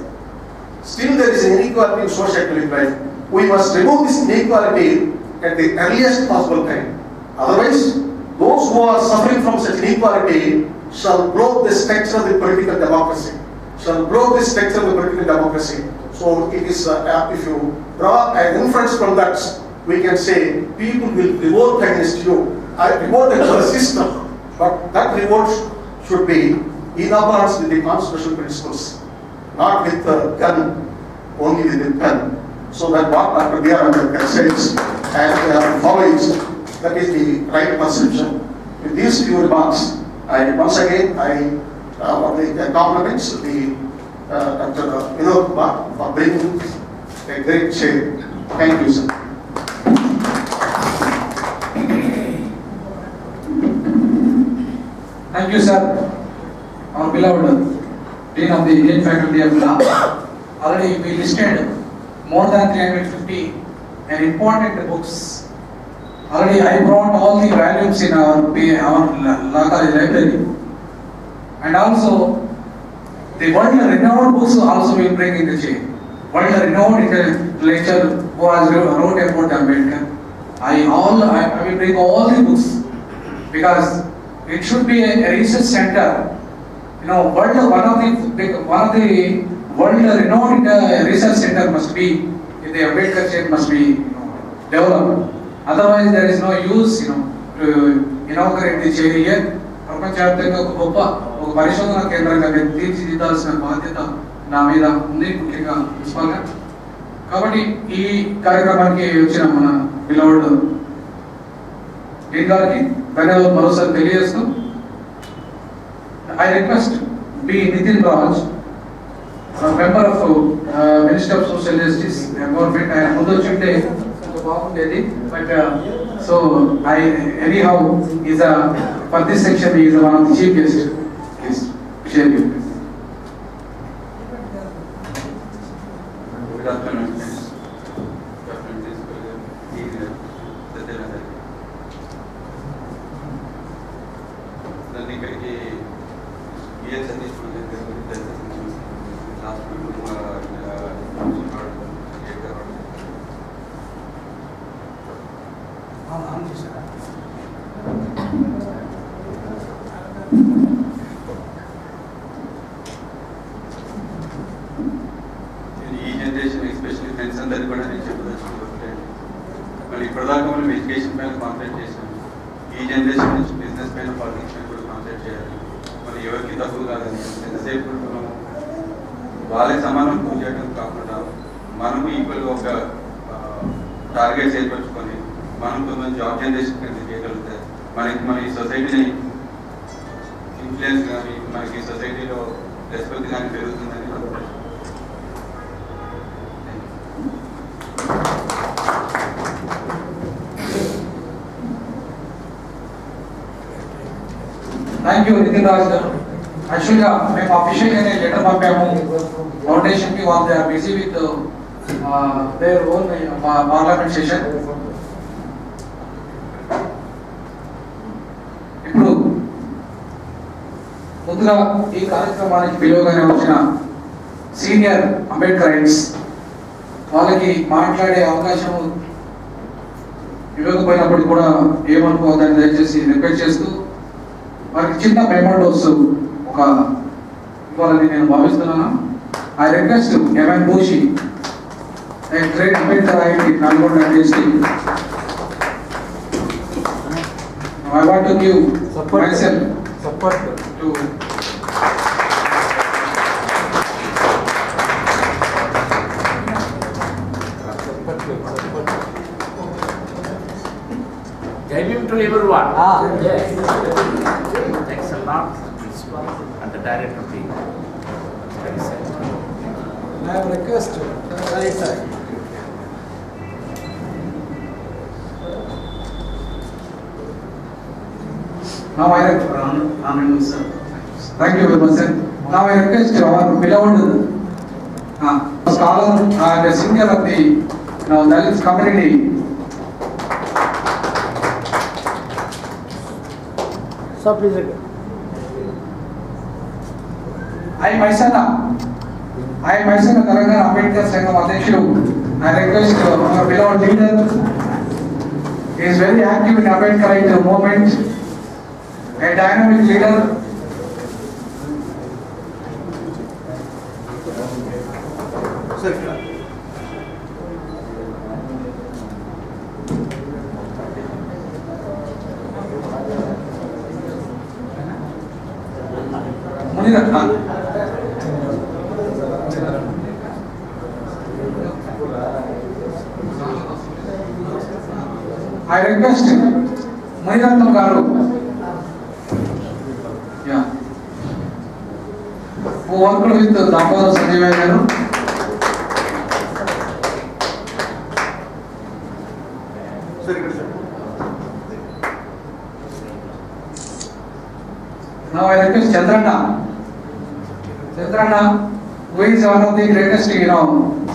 Still there is inequality in socio-economic life. We must remove this inequality at the earliest possible time. Otherwise, those who are suffering from such inequality shall blow the structure of the political democracy. Shall blow the structure of the political democracy. So it is, if you draw an inference from that, we can say people will revolt against you. I revolt against the system, but that revolt should be in accordance with the constitutional principles, not with the gun, only with the pen. So that what Dr. B.R. Ambedkar says and follows, that is the right perception. With these few remarks, I once again want to compliment the Dr. Vinod Kumar for bringing a great share. Thank you, sir. Thank you, sir. Our beloved Dean of the Indian Faculty of Law. Already we listed more than 350 and important books. Already I brought all the volumes in our law college library. And also, the world-renowned books also will bring in the chain. World-renowned intellectual who has wrote about Ambedkar. I will bring all the books because it should be a research center. You know, one of the world-renowned research center must be in the Ambedkar chain must be developed. Otherwise, there is no use, to inaugurate the chair here. ప్రపంచవ్యాప్తంగా ఒక గొప్ప పరిశోధన కేంద్రంగా తీర్చిదిద్దాల్సిన బాధ్యత నా మీద ఉంది, ముఖ్యంగా ప్రిన్సిపాల్గా. కాబట్టి ఈ కార్యక్రమానికి వచ్చిన మన పిల్లవాడు డీన్ గారికి ధన్యవాదాలు మరోసారి తెలియజేస్తూ, I request B Nitin Raj, member of minister of social justice government. ఆయన ముందు వచ్చింటే బాగుండేది, but so anyhow is for this section he is one of the chief guests. Please share your views. Good afternoon, friends. Good afternoon, ఈ generation especially friends అందరికీ కూడా నేను చెప్పదలుచుకుంటే, మళ్ళీ ఇప్పటిదాకా మనం ఎడ్యుకేషన్ పైన కాన్సన్ట్రేట్ చేసాం. ఈ జనరేషన్ నుంచి బిజినెస్ పైన, పాలిటిక్స్ పైన కూడా కాన్సన్ట్రేట్ చేయాలి. మళ్ళీ ఎవరికి తక్కువ కాదని ఎంతసేపు మనం వాళ్ళకి సమానం పూజ చేయడం కాకుండా మనము ఈక్వల్గా ఒక టార్గెట్స్ ఏర్పరచుకొని మనం కొంచెం జాబ్ జనరేషన్ కింద చేయగలిగితే మన ఈ సొసైటీని ఇన్ఫ్లుయెన్స్ కానీ మనకి సొసైటీలో రెస్పెక్ట్ కానీ పెరుగుతుందని అనుకుంటున్నాను. థ్యాంక్ యూ నితిన్ రాజ్ గారు. యాక్చువల్గా మేము అఫీషియల్గానే లెటర్ పంపాము ఫౌండేషన్కి. వాళ్ళు they are busy with their own parliament session. ఇప్పుడు ముందుగా ఈ కార్యక్రమానికి పిలువగానే వచ్చిన సీనియర్ అంబేద్కర్ రైట్స్ వాళ్ళకి మాట్లాడే అవకాశం ఇవ్వకపోయినప్పుడు కూడా ఏమనుకోవద్దని దయచేసి రిక్వెస్ట్ చేస్తూ వారికి చిన్న మెమోటోస్ ఒక ఇవ్వాలని నేను భావిస్తున్నాను. I request MN Bhushi, a great mentor IIT Nalgonda district. Now I want to give myself support to Give him to everyone. Yes. Thanks a lot, principal and the director team. I have a request. Right side. now I sir. Thank you very much, sir. Now I request our beloved scholar and singer of the Dalit community, Sir, please. I myself Telangana Ambedkar Sangam Adhyakshudu. I request our beloved leader. He is very active in Ambedkarite movement, a dynamic leader. Muniratna. I request Muniratna Garu, who worked with Damodar Sanjeev Garu. Now I request Chandrana, who is one of the greatest,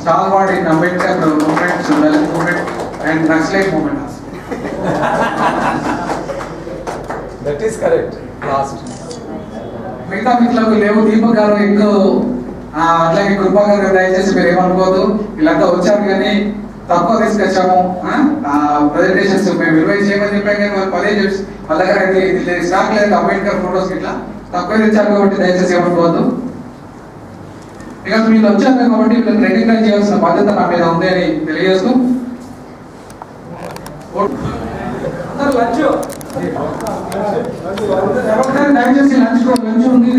stalwart in Ambedkar movement, Dalit movement, and Naxalite movement. That is correct. Last. మిగతా మిత్రులకు లేవు. దీపక్ గారు ఎక్కువ అట్లాగే కృపా గారు దయచేసి మీరు ఏమనుకోవద్దు. వీళ్ళంతా వచ్చారు కానీ తక్కువ తీసుకొచ్చాము. ప్రజెంటేషన్స్ మేము 20 చేయమని చెప్పాం కానీ వాళ్ళు 10 చెప్పి వాళ్ళ దగ్గర అయితే ఇది స్టాక్ లేదు. అంబేద్కర్ ఫోటోస్ ఇట్లా తక్కువ తెచ్చారు కాబట్టి దయచేసి ఏమనుకోవద్దు. బికాస్ వీళ్ళు వచ్చారు కాబట్టి వీళ్ళని రికగ్నైజ్ చేయాల్సిన బాధ్యత నా మీద ఉంది అని తెలియజేస్తూ దయచేసి లంచ్ ఉంది.